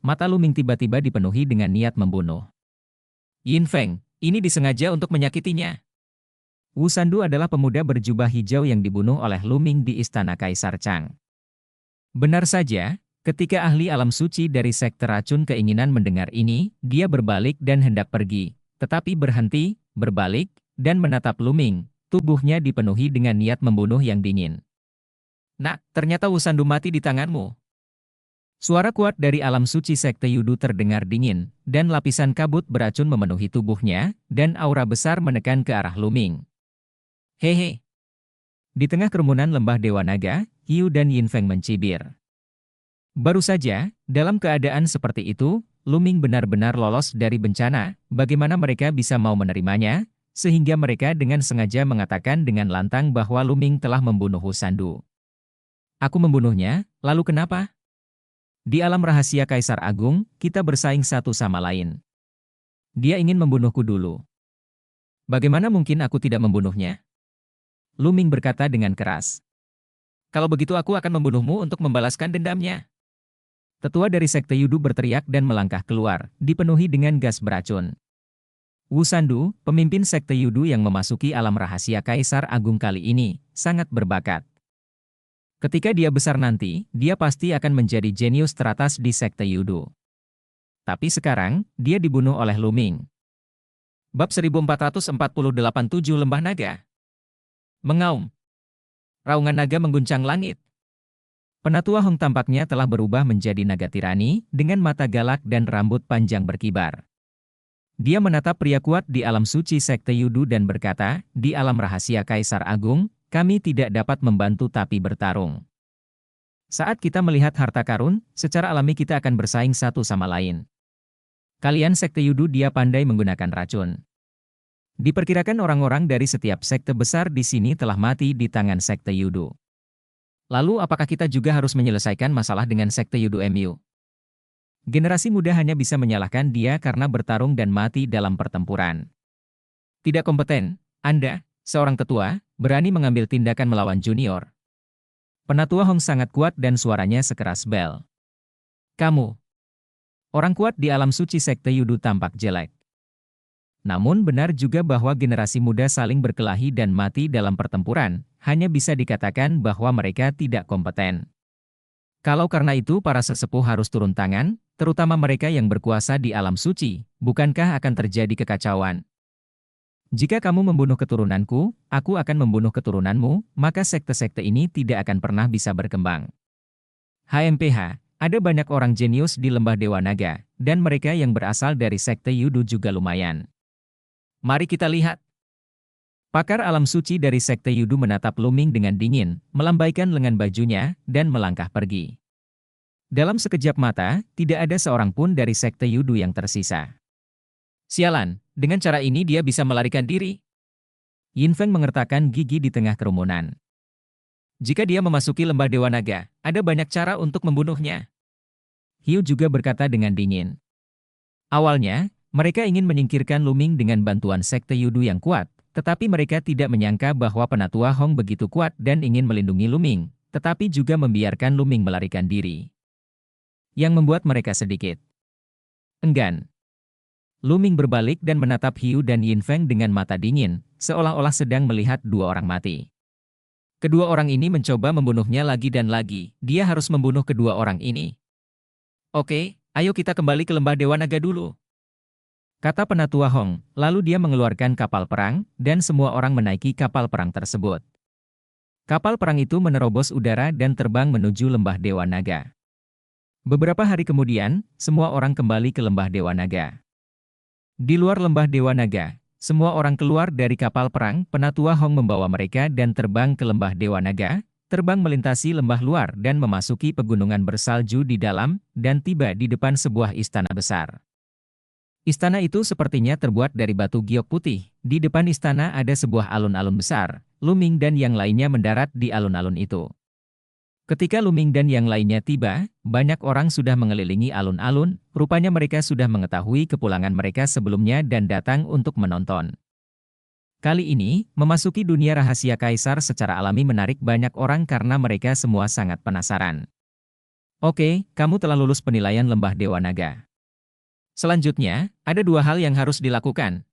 Mata Luming tiba-tiba dipenuhi dengan niat membunuh. Yin Feng, ini disengaja untuk menyakitinya. Wusandu adalah pemuda berjubah hijau yang dibunuh oleh Luming di Istana Kaisar Chang. Benar saja, ketika ahli alam suci dari sekte racun keinginan mendengar ini, dia berbalik dan hendak pergi, tetapi berhenti, berbalik, dan menatap Luming, tubuhnya dipenuhi dengan niat membunuh yang dingin. Nak, ternyata Wusandu mati di tanganmu. Suara kuat dari alam suci sekte Yudu terdengar dingin, dan lapisan kabut beracun memenuhi tubuhnya, dan aura besar menekan ke arah Luming. Hehe. Di tengah kerumunan lembah Dewa Naga, Hiu dan Yin Feng mencibir. Baru saja, dalam keadaan seperti itu, Luming benar-benar lolos dari bencana, bagaimana mereka bisa mau menerimanya, sehingga mereka dengan sengaja mengatakan dengan lantang bahwa Luming telah membunuh Wusandu. Aku membunuhnya, lalu kenapa? Di alam rahasia Kaisar Agung, kita bersaing satu sama lain. Dia ingin membunuhku dulu. Bagaimana mungkin aku tidak membunuhnya? Luming berkata dengan keras. Kalau begitu aku akan membunuhmu untuk membalaskan dendamnya. Tetua dari Sekte Yudu berteriak dan melangkah keluar, dipenuhi dengan gas beracun. Wusandu, pemimpin Sekte Yudu yang memasuki alam rahasia Kaisar Agung kali ini, sangat berbakat. Ketika dia besar nanti, dia pasti akan menjadi jenius teratas di Sekte Yudu. Tapi sekarang, dia dibunuh oleh Luming. Bab 1448 7 Lembah Naga. Mengaum. Raungan naga mengguncang langit. Penatua Hong tampaknya telah berubah menjadi naga tirani, dengan mata galak dan rambut panjang berkibar. Dia menatap pria kuat di alam suci Sekte Yudu dan berkata, di alam rahasia Kaisar Agung, kami tidak dapat membantu tapi bertarung. Saat kita melihat harta karun, secara alami kita akan bersaing satu sama lain. Kalian Sekte Yudu dia pandai menggunakan racun. Diperkirakan orang-orang dari setiap sekte besar di sini telah mati di tangan Sekte Yudu. Lalu apakah kita juga harus menyelesaikan masalah dengan Sekte Yudu MU? Generasi muda hanya bisa menyalahkan dia karena bertarung dan mati dalam pertempuran. Tidak kompeten, Anda, seorang tetua, berani mengambil tindakan melawan junior. Penatua Hong sangat kuat dan suaranya sekeras bel. Kamu. Orang kuat di alam suci Sekte Yudu tampak jelek. Namun benar juga bahwa generasi muda saling berkelahi dan mati dalam pertempuran, hanya bisa dikatakan bahwa mereka tidak kompeten. Kalau karena itu para sesepuh harus turun tangan, terutama mereka yang berkuasa di alam suci, bukankah akan terjadi kekacauan? Jika kamu membunuh keturunanku, aku akan membunuh keturunanmu, maka sekte-sekte ini tidak akan pernah bisa berkembang. HMPH, ada banyak orang jenius di lembah Dewa Naga, dan mereka yang berasal dari Sekte Yudu juga lumayan. Mari kita lihat. Pakar alam suci dari Sekte Yudu menatap Luming dengan dingin, melambaikan lengan bajunya, dan melangkah pergi. Dalam sekejap mata, tidak ada seorang pun dari Sekte Yudu yang tersisa. Sialan, dengan cara ini dia bisa melarikan diri. Yin Feng mengertakkan gigi di tengah kerumunan. Jika dia memasuki lembah Dewa Naga, ada banyak cara untuk membunuhnya. Hiu juga berkata dengan dingin. Awalnya, mereka ingin menyingkirkan Luming dengan bantuan Sekte Yudu yang kuat, tetapi mereka tidak menyangka bahwa Penatua Hong begitu kuat dan ingin melindungi Luming, tetapi juga membiarkan Luming melarikan diri. Yang membuat mereka sedikit enggan. Luming berbalik dan menatap Hiu dan Yin Feng dengan mata dingin, seolah-olah sedang melihat dua orang mati. Kedua orang ini mencoba membunuhnya lagi dan lagi, dia harus membunuh kedua orang ini. Oke, ayo kita kembali ke lembah Dewa Naga dulu. Kata Penatua Hong, lalu dia mengeluarkan kapal perang, dan semua orang menaiki kapal perang tersebut. Kapal perang itu menerobos udara dan terbang menuju lembah Dewa Naga. Beberapa hari kemudian, semua orang kembali ke lembah Dewa Naga. Di luar lembah Dewa Naga, semua orang keluar dari kapal perang, Penatua Hong membawa mereka dan terbang ke lembah Dewa Naga, terbang melintasi lembah luar dan memasuki pegunungan bersalju di dalam, dan tiba di depan sebuah istana besar. Istana itu sepertinya terbuat dari batu giok putih. Di depan istana ada sebuah alun-alun besar. Luming dan yang lainnya mendarat di alun-alun itu. Ketika Luming dan yang lainnya tiba, banyak orang sudah mengelilingi alun-alun. Rupanya mereka sudah mengetahui kepulangan mereka sebelumnya dan datang untuk menonton. Kali ini, memasuki dunia rahasia kaisar secara alami menarik banyak orang karena mereka semua sangat penasaran. Oke, kamu telah lulus penilaian Lembah Dewa Naga. Selanjutnya, ada dua hal yang harus dilakukan.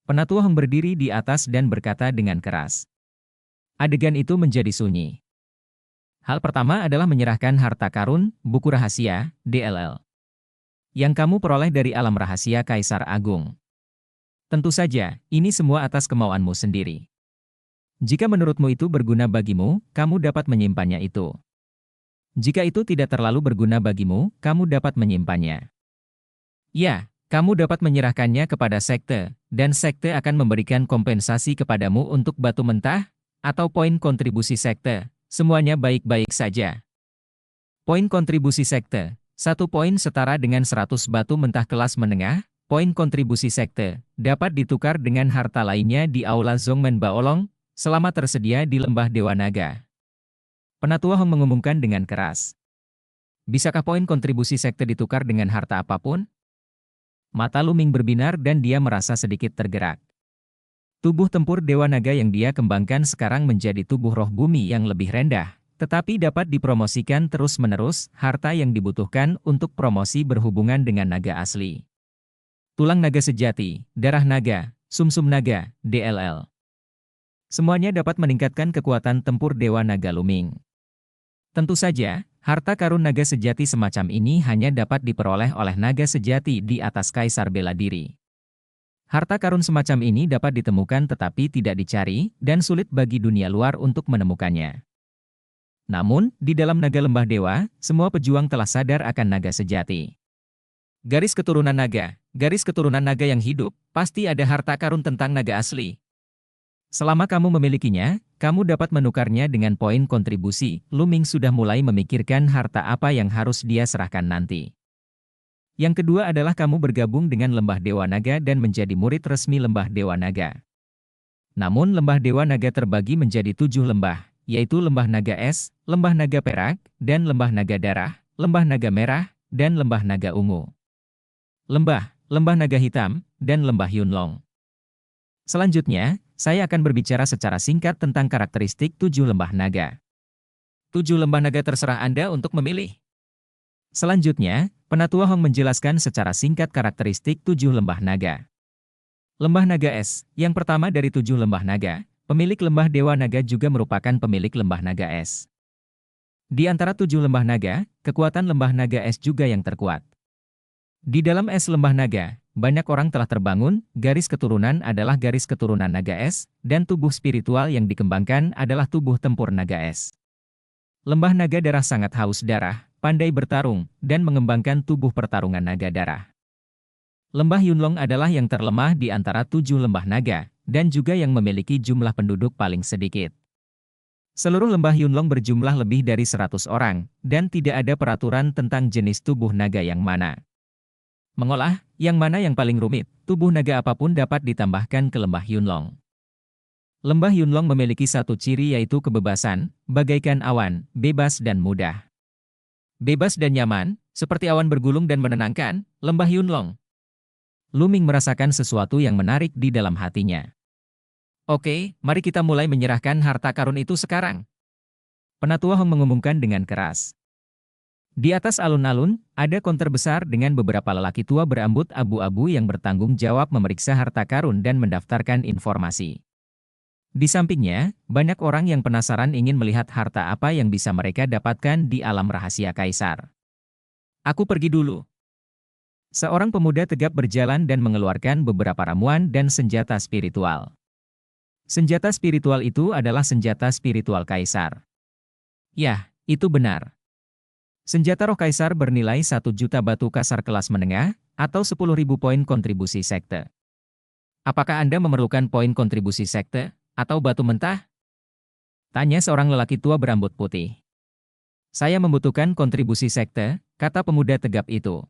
Penatua Hong berdiri di atas dan berkata dengan keras. Adegan itu menjadi sunyi. Hal pertama adalah menyerahkan harta karun, buku rahasia, DLL. Yang kamu peroleh dari alam rahasia Kaisar Agung. Tentu saja, ini semua atas kemauanmu sendiri. Jika menurutmu itu berguna bagimu, kamu dapat menyimpannya itu. Jika itu tidak terlalu berguna bagimu, kamu dapat menyimpannya. Ya, kamu dapat menyerahkannya kepada sekte, dan sekte akan memberikan kompensasi kepadamu untuk batu mentah, atau poin kontribusi sekte. Semuanya baik-baik saja. Poin kontribusi sekte, 1 poin setara dengan 100 batu mentah kelas menengah. Poin kontribusi sekte dapat ditukar dengan harta lainnya di Aula Zongmen Baolong, selama tersedia di Lembah Dewa Naga. Penatua Hong mengumumkan dengan keras. Bisakah poin kontribusi sekte ditukar dengan harta apapun? Mata Luming berbinar dan dia merasa sedikit tergerak. Tubuh tempur Dewa Naga yang dia kembangkan sekarang menjadi tubuh roh bumi yang lebih rendah, tetapi dapat dipromosikan terus-menerus, harta yang dibutuhkan untuk promosi berhubungan dengan naga asli. Tulang naga sejati, darah naga, sumsum naga, DLL. Semuanya dapat meningkatkan kekuatan tempur Dewa Naga Luming. Tentu saja, harta karun naga sejati semacam ini hanya dapat diperoleh oleh naga sejati di atas Kaisar Bela Diri. Harta karun semacam ini dapat ditemukan tetapi tidak dicari, dan sulit bagi dunia luar untuk menemukannya. Namun, di dalam naga lembah dewa, semua pejuang telah sadar akan naga sejati. Garis keturunan naga yang hidup, pasti ada harta karun tentang naga asli. Selama kamu memilikinya, kamu dapat menukarnya dengan poin kontribusi. Luming sudah mulai memikirkan harta apa yang harus dia serahkan nanti. Yang kedua adalah kamu bergabung dengan Lembah Dewa Naga dan menjadi murid resmi Lembah Dewa Naga. Namun Lembah Dewa Naga terbagi menjadi 7 lembah, yaitu Lembah Naga Es, Lembah Naga Perak, dan Lembah Naga Darah, Lembah Naga Merah, dan Lembah Naga Ungu. Lembah Naga Hitam, dan Lembah Yunlong. Selanjutnya, saya akan berbicara secara singkat tentang karakteristik 7 lembah naga. 7 lembah naga terserah Anda untuk memilih. Selanjutnya, Penatua Hong menjelaskan secara singkat karakteristik 7 lembah naga. Lembah Naga Es, yang pertama dari 7 lembah naga, pemilik Lembah Dewa Naga juga merupakan pemilik Lembah Naga Es. Di antara 7 lembah naga, kekuatan Lembah Naga Es juga yang terkuat. Di dalam es Lembah Naga, banyak orang telah terbangun, garis keturunan adalah garis keturunan Naga Es, dan tubuh spiritual yang dikembangkan adalah tubuh tempur Naga Es. Lembah Naga Darah sangat haus darah, pandai bertarung, dan mengembangkan tubuh pertarungan naga darah. Lembah Yunlong adalah yang terlemah di antara 7 lembah naga, dan juga yang memiliki jumlah penduduk paling sedikit. Seluruh lembah Yunlong berjumlah lebih dari 100 orang, dan tidak ada peraturan tentang jenis tubuh naga yang mana. Mengolah, yang mana yang paling rumit, tubuh naga apapun dapat ditambahkan ke Lembah Yunlong. Lembah Yunlong memiliki satu ciri yaitu kebebasan, bagaikan awan, bebas dan mudah. Bebas dan nyaman, seperti awan bergulung dan menenangkan, Lembah Yunlong. Luming merasakan sesuatu yang menarik di dalam hatinya. Oke, mari kita mulai menyerahkan harta karun itu sekarang. Penatua Hong mengumumkan dengan keras. Di atas alun-alun, ada konter besar dengan beberapa lelaki tua berambut abu-abu yang bertanggung jawab memeriksa harta karun dan mendaftarkan informasi. Di sampingnya, banyak orang yang penasaran ingin melihat harta apa yang bisa mereka dapatkan di alam rahasia kaisar. Aku pergi dulu. Seorang pemuda tegap berjalan dan mengeluarkan beberapa ramuan dan senjata spiritual. Senjata spiritual itu adalah senjata spiritual kaisar. Yah, itu benar. Senjata roh kaisar bernilai 1 juta batu kasar kelas menengah, atau 10.000 poin kontribusi sekte. Apakah Anda memerlukan poin kontribusi sekte, atau batu mentah? Tanya seorang lelaki tua berambut putih. Saya membutuhkan kontribusi sekte, kata pemuda tegap itu.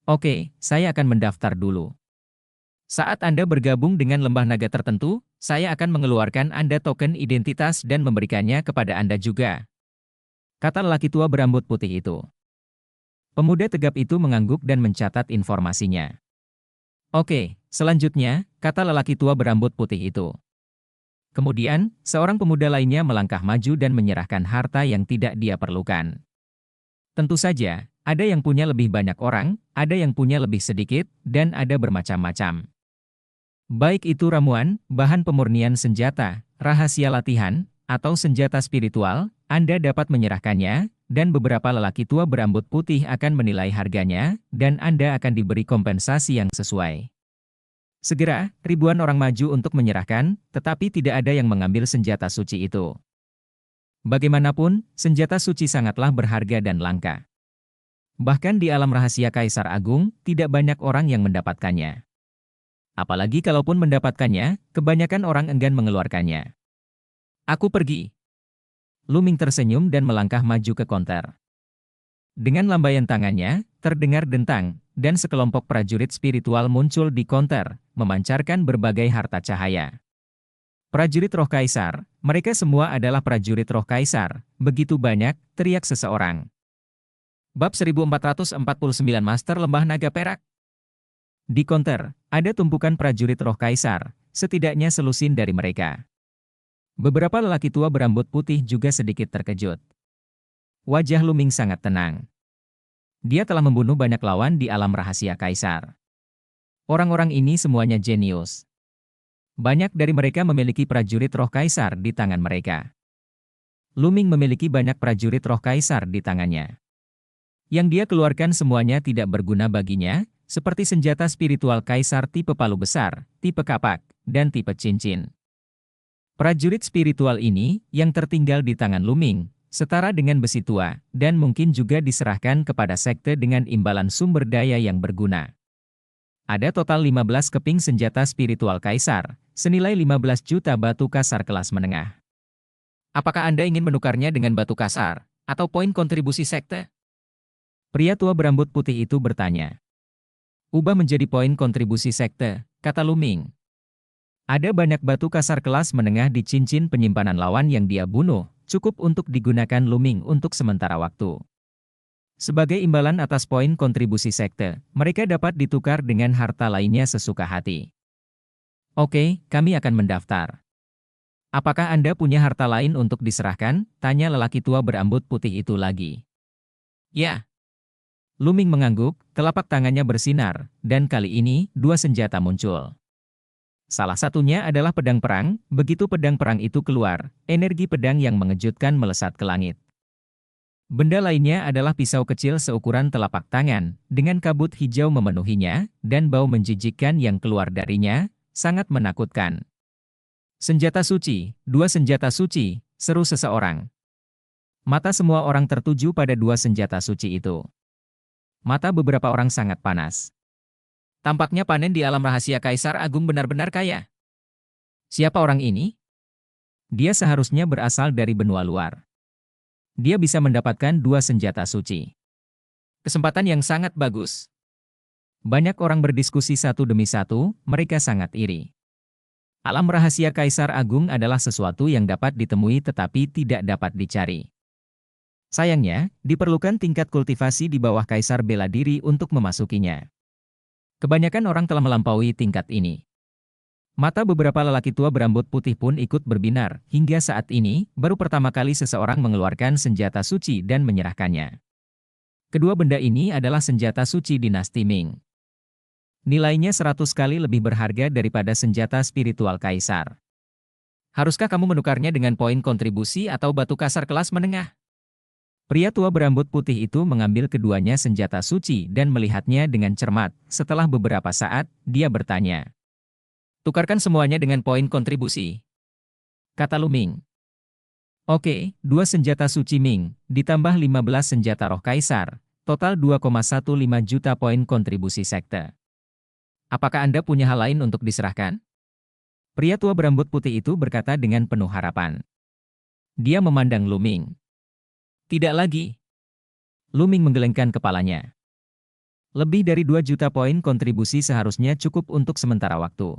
Oke, saya akan mendaftar dulu. Saat Anda bergabung dengan lembah naga tertentu, saya akan mengeluarkan Anda token identitas dan memberikannya kepada Anda juga. Kata lelaki tua berambut putih itu. Pemuda tegap itu mengangguk dan mencatat informasinya. Oke, selanjutnya, kata lelaki tua berambut putih itu. Kemudian, seorang pemuda lainnya melangkah maju dan menyerahkan harta yang tidak dia perlukan. Tentu saja, ada yang punya lebih banyak orang, ada yang punya lebih sedikit, dan ada bermacam-macam. Baik itu ramuan, bahan pemurnian senjata, rahasia latihan, atau senjata spiritual, Anda dapat menyerahkannya, dan beberapa lelaki tua berambut putih akan menilai harganya, dan Anda akan diberi kompensasi yang sesuai. Segera, ribuan orang maju untuk menyerahkan, tetapi tidak ada yang mengambil senjata suci itu. Bagaimanapun, senjata suci sangatlah berharga dan langka. Bahkan di alam rahasia Kaisar Agung, tidak banyak orang yang mendapatkannya. Apalagi kalaupun mendapatkannya, kebanyakan orang enggan mengeluarkannya. Aku pergi. Luming tersenyum dan melangkah maju ke konter. Dengan lambaian tangannya, terdengar dentang, dan sekelompok prajurit spiritual muncul di konter, memancarkan berbagai harta cahaya. Prajurit Roh Kaisar, mereka semua adalah prajurit Roh Kaisar, begitu banyak, teriak seseorang. Bab 1449 Master Lembah Naga Perak. Di konter, ada tumpukan prajurit Roh Kaisar, setidaknya selusin dari mereka. Beberapa lelaki tua berambut putih juga sedikit terkejut. Wajah Luming sangat tenang. Dia telah membunuh banyak lawan di alam rahasia Kaisar. Orang-orang ini semuanya jenius. Banyak dari mereka memiliki prajurit Roh Kaisar di tangan mereka. Luming memiliki banyak prajurit Roh Kaisar di tangannya. Yang dia keluarkan semuanya tidak berguna baginya, seperti senjata spiritual Kaisar tipe palu besar, tipe kapak, dan tipe cincin. Prajurit spiritual ini, yang tertinggal di tangan Luming, setara dengan besi tua, dan mungkin juga diserahkan kepada sekte dengan imbalan sumber daya yang berguna. Ada total 15 keping senjata spiritual Kaisar, senilai 15 juta batu kasar kelas menengah. Apakah Anda ingin menukarnya dengan batu kasar, atau poin kontribusi sekte? Pria tua berambut putih itu bertanya. Ubah menjadi poin kontribusi sekte, kata Luming. Ada banyak batu kasar kelas menengah di cincin penyimpanan lawan yang dia bunuh, cukup untuk digunakan Luming untuk sementara waktu. Sebagai imbalan atas poin kontribusi sekte, mereka dapat ditukar dengan harta lainnya sesuka hati. Oke, kami akan mendaftar. Apakah Anda punya harta lain untuk diserahkan? Tanya lelaki tua berambut putih itu lagi. Ya. Luming mengangguk, telapak tangannya bersinar, dan kali ini, dua senjata muncul. Salah satunya adalah pedang perang, begitu pedang perang itu keluar, energi pedang yang mengejutkan melesat ke langit. Benda lainnya adalah pisau kecil seukuran telapak tangan, dengan kabut hijau memenuhinya, dan bau menjijikkan yang keluar darinya, sangat menakutkan. Senjata suci, dua senjata suci, seru seseorang. Mata semua orang tertuju pada dua senjata suci itu. Mata beberapa orang sangat panas. Tampaknya panen di alam rahasia Kaisar Agung benar-benar kaya. Siapa orang ini? Dia seharusnya berasal dari benua luar. Dia bisa mendapatkan dua senjata suci. Kesempatan yang sangat bagus. Banyak orang berdiskusi satu demi satu, mereka sangat iri. Alam rahasia Kaisar Agung adalah sesuatu yang dapat ditemui tetapi tidak dapat dicari. Sayangnya, diperlukan tingkat kultivasi di bawah Kaisar bela diri untuk memasukinya. Kebanyakan orang telah melampaui tingkat ini. Mata beberapa lelaki tua berambut putih pun ikut berbinar, hingga saat ini, baru pertama kali seseorang mengeluarkan senjata suci dan menyerahkannya. Kedua benda ini adalah senjata suci dinasti Ming. Nilainya 100 kali lebih berharga daripada senjata spiritual Kaisar. Haruskah kamu menukarnya dengan poin kontribusi atau batu kasar kelas menengah? Pria tua berambut putih itu mengambil keduanya senjata suci dan melihatnya dengan cermat. Setelah beberapa saat, dia bertanya. Tukarkan semuanya dengan poin kontribusi. Kata Luming. Oke, dua senjata suci Ming, ditambah 15 senjata roh Kaisar, total 2,15 juta poin kontribusi sekte. Apakah Anda punya hal lain untuk diserahkan? Pria tua berambut putih itu berkata dengan penuh harapan. Dia memandang Luming. Tidak lagi. Luming menggelengkan kepalanya. Lebih dari 2 juta poin kontribusi seharusnya cukup untuk sementara waktu.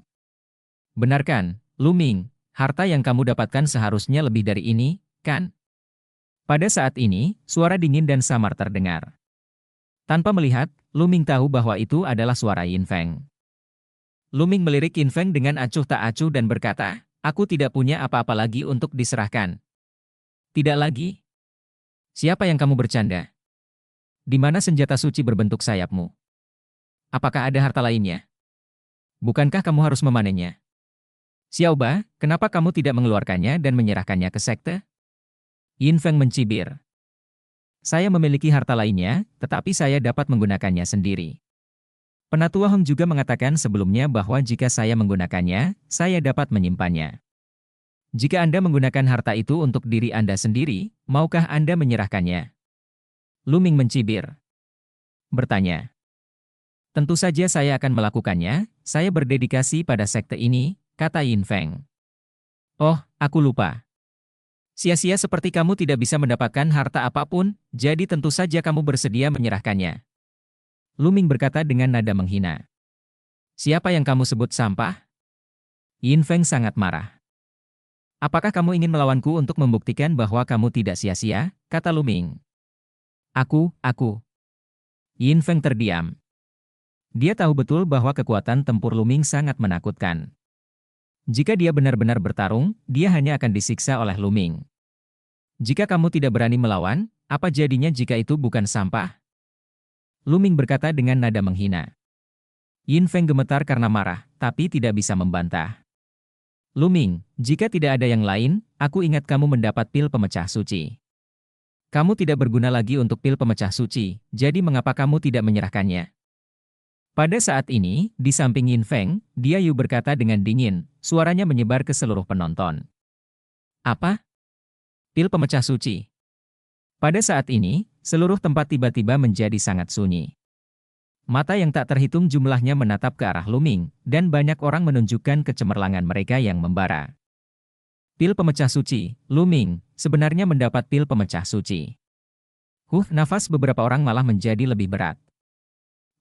Benarkan, Luming, harta yang kamu dapatkan seharusnya lebih dari ini, kan? Pada saat ini, suara dingin dan samar terdengar. Tanpa melihat, Luming tahu bahwa itu adalah suara Yin Feng. Luming melirik Yin Feng dengan acuh tak acuh dan berkata, "Aku tidak punya apa-apa lagi untuk diserahkan." Tidak lagi? Siapa yang kamu bercanda? Di mana senjata suci berbentuk sayapmu? Apakah ada harta lainnya? Bukankah kamu harus memanennya? Xiaoba, kenapa kamu tidak mengeluarkannya dan menyerahkannya ke sekte? Yin Feng mencibir. Saya memiliki harta lainnya, tetapi saya dapat menggunakannya sendiri. Penatua Hong juga mengatakan sebelumnya bahwa jika saya menggunakannya, saya dapat menyimpannya. Jika Anda menggunakan harta itu untuk diri Anda sendiri, maukah Anda menyerahkannya? Luming mencibir. Bertanya. Tentu saja saya akan melakukannya, saya berdedikasi pada sekte ini, kata Yin Feng. Oh, aku lupa. Sia-sia seperti kamu tidak bisa mendapatkan harta apapun, jadi tentu saja kamu bersedia menyerahkannya. Luming berkata dengan nada menghina. Siapa yang kamu sebut sampah? Yin Feng sangat marah. Apakah kamu ingin melawanku untuk membuktikan bahwa kamu tidak sia-sia? Kata Luming. Aku. Yin Feng terdiam. Dia tahu betul bahwa kekuatan tempur Luming sangat menakutkan. Jika dia benar-benar bertarung, dia hanya akan disiksa oleh Luming. Jika kamu tidak berani melawan, apa jadinya jika itu bukan sampah? Luming berkata dengan nada menghina. Yin Feng gemetar karena marah, tapi tidak bisa membantah. Luming, jika tidak ada yang lain, aku ingat kamu mendapat pil pemecah suci. Kamu tidak berguna lagi untuk pil pemecah suci, jadi mengapa kamu tidak menyerahkannya? Pada saat ini, di samping Yin Feng, Dia Yu berkata dengan dingin, suaranya menyebar ke seluruh penonton. Apa? Pil pemecah suci. Pada saat ini, seluruh tempat tiba-tiba menjadi sangat sunyi. Mata yang tak terhitung jumlahnya menatap ke arah Luming, dan banyak orang menunjukkan kecemerlangan mereka yang membara. Pil pemecah suci, Luming, sebenarnya mendapat pil pemecah suci. Nafas beberapa orang malah menjadi lebih berat.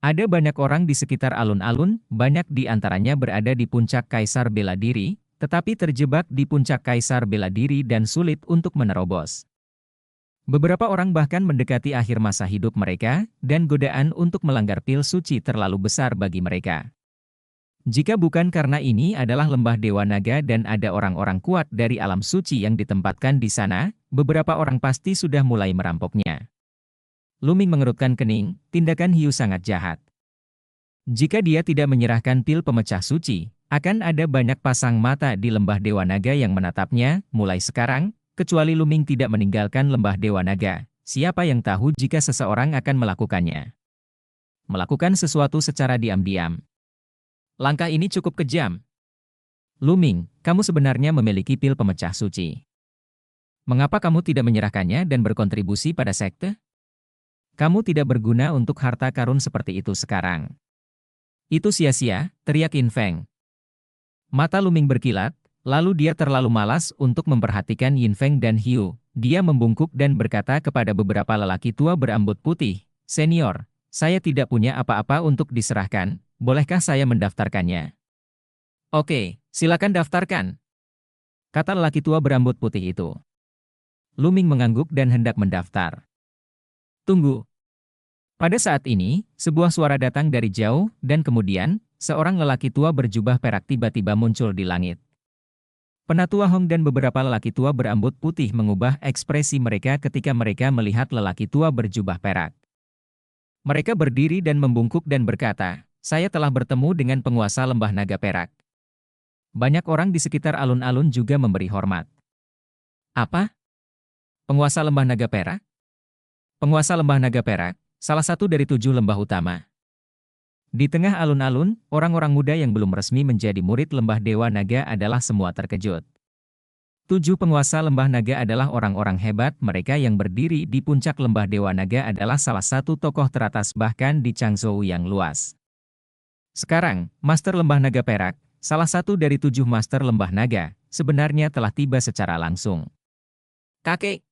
Ada banyak orang di sekitar alun-alun, banyak di antaranya berada di puncak Kaisar Bela Diri, tetapi terjebak di puncak Kaisar Bela Diri dan sulit untuk menerobos. Beberapa orang bahkan mendekati akhir masa hidup mereka, dan godaan untuk melanggar pil suci terlalu besar bagi mereka. Jika bukan karena ini adalah lembah Dewa Naga dan ada orang-orang kuat dari alam suci yang ditempatkan di sana, beberapa orang pasti sudah mulai merampoknya. Luming mengerutkan kening, tindakan Hiu sangat jahat. Jika dia tidak menyerahkan pil pemecah suci, akan ada banyak pasang mata di lembah Dewa Naga yang menatapnya, mulai sekarang, kecuali Luming tidak meninggalkan lembah Dewa Naga. Siapa yang tahu jika seseorang akan melakukannya? Melakukan sesuatu secara diam-diam. Langkah ini cukup kejam. Luming, kamu sebenarnya memiliki pil pemecah suci. Mengapa kamu tidak menyerahkannya dan berkontribusi pada sekte? Kamu tidak berguna untuk harta karun seperti itu sekarang. Itu sia-sia, teriak Yin Feng. Mata Luming berkilat, lalu dia terlalu malas untuk memperhatikan Yin Feng dan Hiu. Dia membungkuk dan berkata kepada beberapa lelaki tua berambut putih, Senior, saya tidak punya apa-apa untuk diserahkan, bolehkah saya mendaftarkannya? Oke, silakan daftarkan, kata lelaki tua berambut putih itu. Luming mengangguk dan hendak mendaftar. Tunggu. Pada saat ini, sebuah suara datang dari jauh, dan kemudian, seorang lelaki tua berjubah perak tiba-tiba muncul di langit. Penatua Hong dan beberapa lelaki tua berambut putih mengubah ekspresi mereka ketika mereka melihat lelaki tua berjubah perak. Mereka berdiri dan membungkuk dan berkata, saya telah bertemu dengan penguasa lembah naga perak. Banyak orang di sekitar alun-alun juga memberi hormat. Apa? Penguasa lembah naga perak? Penguasa lembah naga perak, salah satu dari 7 lembah utama. Di tengah alun-alun, orang-orang muda yang belum resmi menjadi murid lembah Dewa Naga adalah semua terkejut. 7 penguasa lembah naga adalah orang-orang hebat, mereka yang berdiri di puncak lembah Dewa Naga adalah salah satu tokoh teratas bahkan di Changzhou yang luas. Sekarang, Master Lembah Naga Perak, salah satu dari 7 Master Lembah Naga, sebenarnya telah tiba secara langsung. Kakek!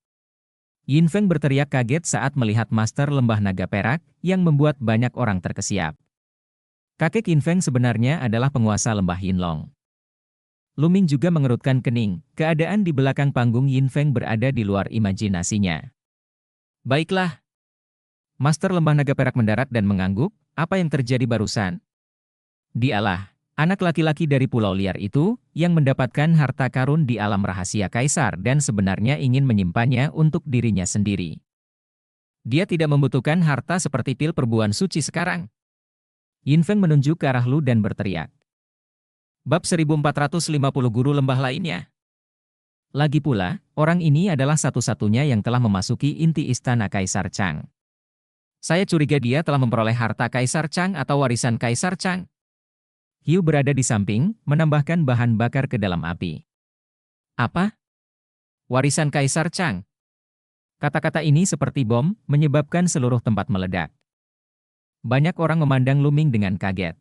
Yin Feng berteriak kaget saat melihat Master Lembah Naga Perak, yang membuat banyak orang terkesiap. Kakek Yin Feng sebenarnya adalah penguasa lembah Yinlong. Lu Ming juga mengerutkan kening, keadaan di belakang panggung Yin Feng berada di luar imajinasinya. Baiklah. Master Lembah Naga Perak mendarat dan mengangguk, apa yang terjadi barusan? Dialah, anak laki-laki dari pulau liar itu, yang mendapatkan harta karun di alam rahasia Kaisar dan sebenarnya ingin menyimpannya untuk dirinya sendiri. Dia tidak membutuhkan harta seperti pil perbuan suci sekarang. Yin Feng menunjuk ke arah Lu dan berteriak. Bab 1450 guru lembah lainnya. Lagi pula, orang ini adalah satu-satunya yang telah memasuki inti istana Kaisar Chang. Saya curiga dia telah memperoleh harta Kaisar Chang atau warisan Kaisar Chang. Hiu berada di samping, menambahkan bahan bakar ke dalam api. Apa? Warisan Kaisar Chang? Kata-kata ini seperti bom, menyebabkan seluruh tempat meledak. Banyak orang memandang Lu Ming dengan kaget.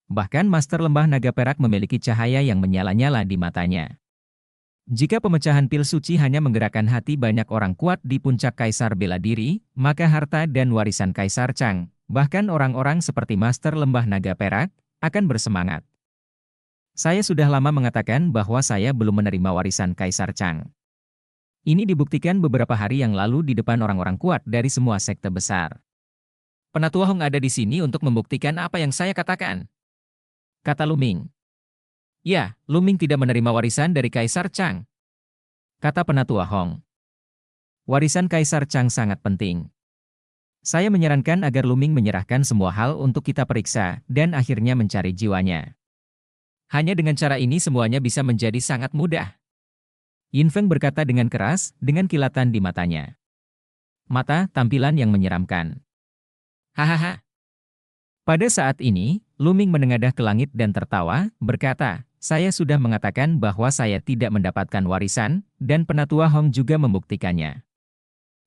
Bahkan Master Lembah Naga Perak memiliki cahaya yang menyala-nyala di matanya. Jika pemecahan pil suci hanya menggerakkan hati banyak orang kuat di puncak Kaisar bela diri, maka harta dan warisan Kaisar Chang, bahkan orang-orang seperti Master Lembah Naga Perak, akan bersemangat. Saya sudah lama mengatakan bahwa saya belum menerima warisan Kaisar Chang. Ini dibuktikan beberapa hari yang lalu di depan orang-orang kuat dari semua sekte besar. Penatua Hong ada di sini untuk membuktikan apa yang saya katakan. Kata Lu Ming. Ya, Lu Ming tidak menerima warisan dari Kaisar Chang. Kata Penatua Hong. Warisan Kaisar Chang sangat penting. Saya menyarankan agar Lu Ming menyerahkan semua hal untuk kita periksa, dan akhirnya mencari jiwanya. Hanya dengan cara ini semuanya bisa menjadi sangat mudah. Yin Feng berkata dengan keras, dengan kilatan di matanya. Mata, tampilan yang menyeramkan. Hahaha. Pada saat ini, Lu Ming menengadah ke langit dan tertawa, berkata, saya sudah mengatakan bahwa saya tidak mendapatkan warisan, dan Penatua Hong juga membuktikannya.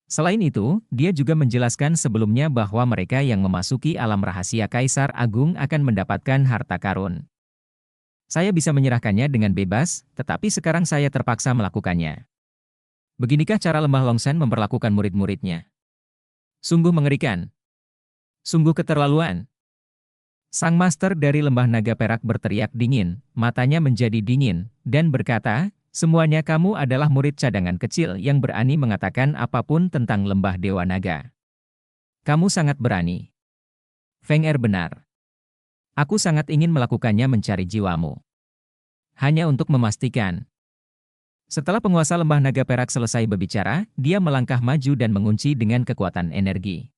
Selain itu, dia juga menjelaskan sebelumnya bahwa mereka yang memasuki alam rahasia Kaisar Agung akan mendapatkan harta karun. Saya bisa menyerahkannya dengan bebas, tetapi sekarang saya terpaksa melakukannya. Beginikah cara Lembah Longsan memperlakukan murid-muridnya? Sungguh mengerikan. Sungguh keterlaluan. Sang master dari Lembah Naga Perak berteriak dingin, matanya menjadi dingin, dan berkata, semuanya kamu adalah murid cadangan kecil yang berani mengatakan apapun tentang Lembah Dewa Naga. Kamu sangat berani. Feng Er benar. Aku sangat ingin melakukannya mencari jiwamu. Hanya untuk memastikan. Setelah penguasa Lembah Naga Perak selesai berbicara, dia melangkah maju dan mengunci dengan kekuatan energi.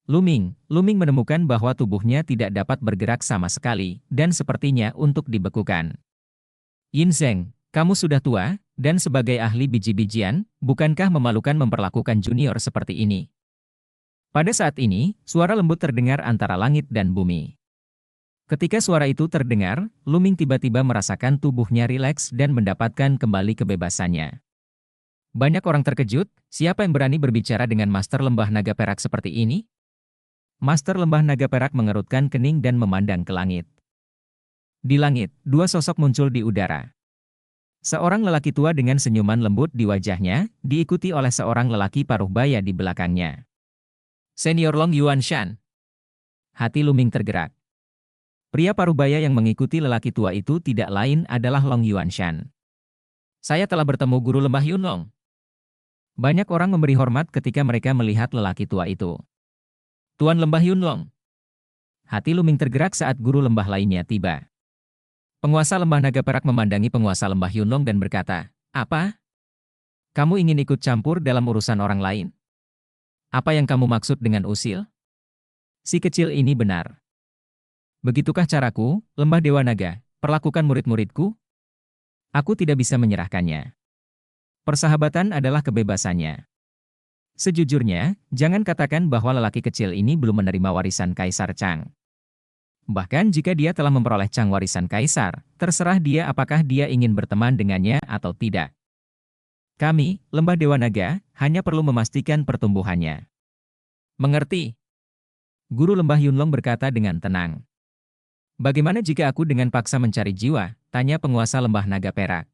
Lu Ming menemukan bahwa tubuhnya tidak dapat bergerak sama sekali, dan sepertinya untuk dibekukan. Yin Zeng, kamu sudah tua, dan sebagai ahli biji-bijian, bukankah memalukan memperlakukan junior seperti ini? Pada saat ini, suara lembut terdengar antara langit dan bumi. Ketika suara itu terdengar, Lu Ming tiba-tiba merasakan tubuhnya rileks dan mendapatkan kembali kebebasannya. Banyak orang terkejut, siapa yang berani berbicara dengan Master Lembah Naga Perak seperti ini? Master Lembah Naga Perak mengerutkan kening dan memandang ke langit. Di langit, dua sosok muncul di udara. Seorang lelaki tua dengan senyuman lembut di wajahnya, diikuti oleh seorang lelaki paruh baya di belakangnya. Senior Long Yuanshan. Hati Lu Ming tergerak. Pria paruh baya yang mengikuti lelaki tua itu tidak lain adalah Long Yuanshan. Saya telah bertemu guru lembah Yunlong. Banyak orang memberi hormat ketika mereka melihat lelaki tua itu. Tuan Lembah Yunlong. Hati Lu Ming tergerak saat guru lembah lainnya tiba. Penguasa Lembah Naga Perak memandangi penguasa Lembah Yunlong dan berkata, apa? Kamu ingin ikut campur dalam urusan orang lain? Apa yang kamu maksud dengan usil? Si kecil ini benar. Begitukah caraku, Lembah Dewa Naga, perlakukan murid-muridku? Aku tidak bisa menyerahkannya. Persahabatan adalah kebebasannya. Sejujurnya, jangan katakan bahwa lelaki kecil ini belum menerima warisan Kaisar Chang. Bahkan jika dia telah memperoleh Chang warisan Kaisar, terserah dia apakah dia ingin berteman dengannya atau tidak. Kami, Lembah Dewa Naga, hanya perlu memastikan pertumbuhannya. Mengerti? Guru Lembah Yunlong berkata dengan tenang. Bagaimana jika aku dengan paksa mencari jiwa? Tanya penguasa Lembah Naga Perak.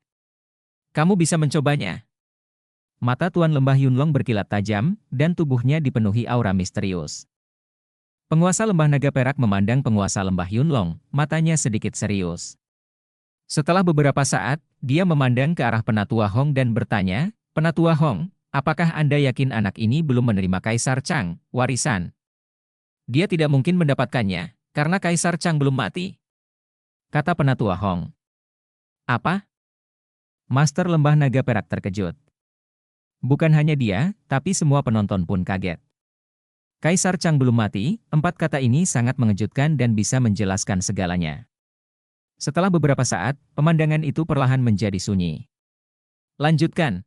Kamu bisa mencobanya. Mata Tuan Lembah Yunlong berkilat tajam, dan tubuhnya dipenuhi aura misterius. Penguasa Lembah Naga Perak memandang penguasa Lembah Yunlong, matanya sedikit serius. Setelah beberapa saat, dia memandang ke arah Penatua Hong dan bertanya, "Penatua Hong, apakah Anda yakin anak ini belum menerima Kaisar Chang, warisan? Dia tidak mungkin mendapatkannya, karena Kaisar Chang belum mati," kata Penatua Hong. "Apa?" Master Lembah Naga Perak terkejut. Bukan hanya dia, tapi semua penonton pun kaget. Kaisar Chang belum mati, 4 kata ini sangat mengejutkan dan bisa menjelaskan segalanya. Setelah beberapa saat, pemandangan itu perlahan menjadi sunyi. "Lanjutkan."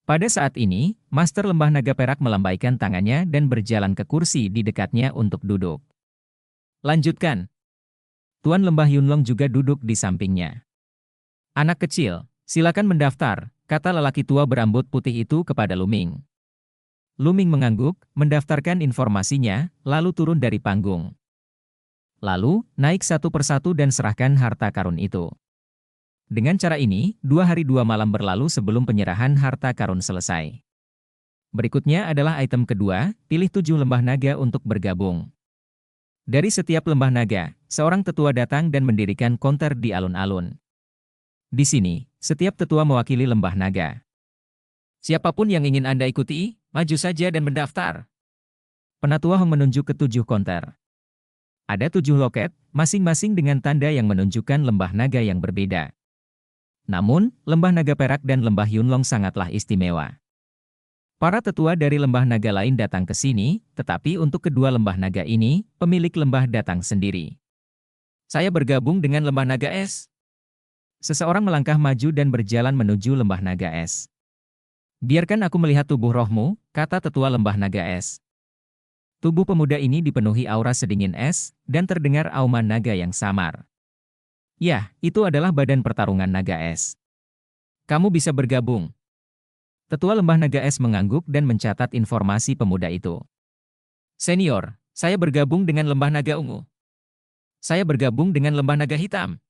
Pada saat ini, Master Lembah Naga Perak melambaikan tangannya dan berjalan ke kursi di dekatnya untuk duduk. "Lanjutkan." Tuan Lembah Yunlong juga duduk di sampingnya. "Anak kecil, silakan mendaftar," kata lelaki tua berambut putih itu kepada Luming. Luming mengangguk, mendaftarkan informasinya, lalu turun dari panggung. Lalu, naik satu persatu dan serahkan harta karun itu. Dengan cara ini, 2 hari 2 malam berlalu sebelum penyerahan harta karun selesai. Berikutnya adalah item kedua, pilih 7 lembah naga untuk bergabung. Dari setiap lembah naga, seorang tetua datang dan mendirikan konter di alun-alun. Di sini, setiap tetua mewakili lembah naga. "Siapapun yang ingin Anda ikuti, maju saja dan mendaftar." Penatua Hong menunjuk ke 7 konter. Ada 7 loket, masing-masing dengan tanda yang menunjukkan lembah naga yang berbeda. Namun, Lembah Naga Perak dan Lembah Yunlong sangatlah istimewa. Para tetua dari lembah naga lain datang ke sini, tetapi untuk kedua lembah naga ini, pemilik lembah datang sendiri. "Saya bergabung dengan lembah naga es." Seseorang melangkah maju dan berjalan menuju lembah naga es. "Biarkan aku melihat tubuh rohmu," kata tetua lembah naga es. Tubuh pemuda ini dipenuhi aura sedingin es, dan terdengar auman naga yang samar. "Yah, itu adalah badan pertarungan naga es. Kamu bisa bergabung." Tetua lembah naga es mengangguk dan mencatat informasi pemuda itu. "Senior, saya bergabung dengan lembah naga ungu. Saya bergabung dengan lembah naga hitam."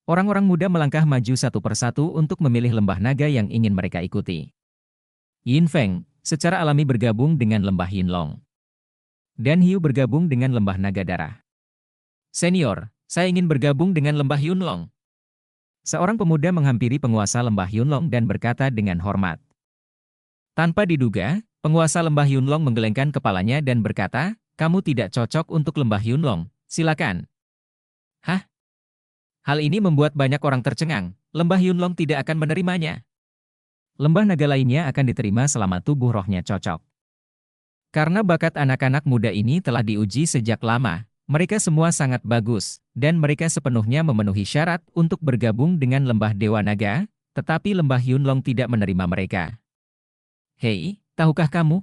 Orang-orang muda melangkah maju satu persatu untuk memilih lembah naga yang ingin mereka ikuti. Yin Feng, secara alami bergabung dengan lembah Yinlong. Dan Hiu bergabung dengan lembah naga darah. "Senior, saya ingin bergabung dengan lembah Yunlong." Seorang pemuda menghampiri penguasa lembah Yunlong dan berkata dengan hormat. Tanpa diduga, penguasa lembah Yunlong menggelengkan kepalanya dan berkata, "Kamu tidak cocok untuk lembah Yunlong, silakan." "Hah?" Hal ini membuat banyak orang tercengang, lembah Yunlong tidak akan menerimanya. Lembah naga lainnya akan diterima selama tubuh rohnya cocok. Karena bakat anak-anak muda ini telah diuji sejak lama, mereka semua sangat bagus, dan mereka sepenuhnya memenuhi syarat untuk bergabung dengan lembah Dewa Naga, tetapi lembah Yunlong tidak menerima mereka. "Hei, tahukah kamu?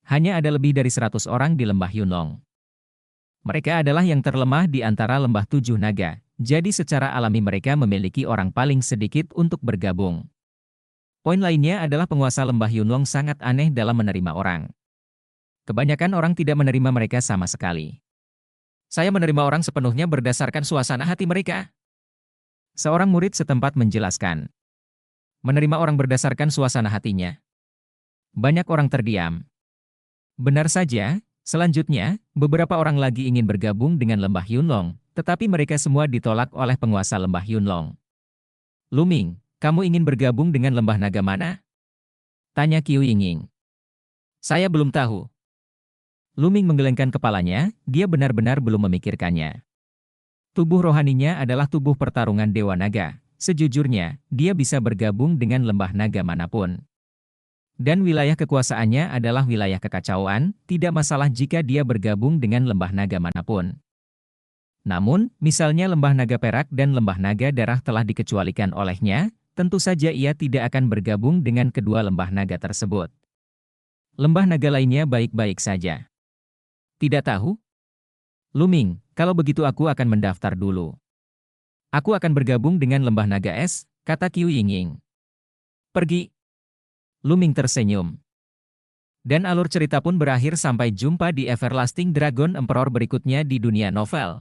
Hanya ada lebih dari 100 orang di lembah Yunlong. Mereka adalah yang terlemah di antara lembah 7 naga, jadi secara alami mereka memiliki orang paling sedikit untuk bergabung." Poin lainnya adalah penguasa lembah Yunlong sangat aneh dalam menerima orang. Kebanyakan orang tidak menerima mereka sama sekali. "Saya menerima orang sepenuhnya berdasarkan suasana hati mereka." Seorang murid setempat menjelaskan. "Menerima orang berdasarkan suasana hatinya." Banyak orang terdiam. Benar saja, selanjutnya, beberapa orang lagi ingin bergabung dengan lembah Yunlong, tetapi mereka semua ditolak oleh penguasa lembah Yunlong. "Luming, kamu ingin bergabung dengan lembah naga mana?" tanya Qiu Yingying. "Saya belum tahu." Luming menggelengkan kepalanya, dia benar-benar belum memikirkannya. Tubuh rohaninya adalah tubuh pertarungan Dewa Naga. Sejujurnya, dia bisa bergabung dengan lembah naga manapun. Dan wilayah kekuasaannya adalah wilayah kekacauan, tidak masalah jika dia bergabung dengan lembah naga manapun. Namun, misalnya lembah naga perak dan lembah naga darah telah dikecualikan olehnya, tentu saja ia tidak akan bergabung dengan kedua lembah naga tersebut. Lembah naga lainnya baik-baik saja. "Tidak tahu?" "Luming, kalau begitu aku akan mendaftar dulu. Aku akan bergabung dengan lembah naga es," kata Qiu Yingying. "Pergi." Luming tersenyum. Dan alur cerita pun berakhir sampai jumpa di Everlasting Dragon Emperor berikutnya di dunia novel.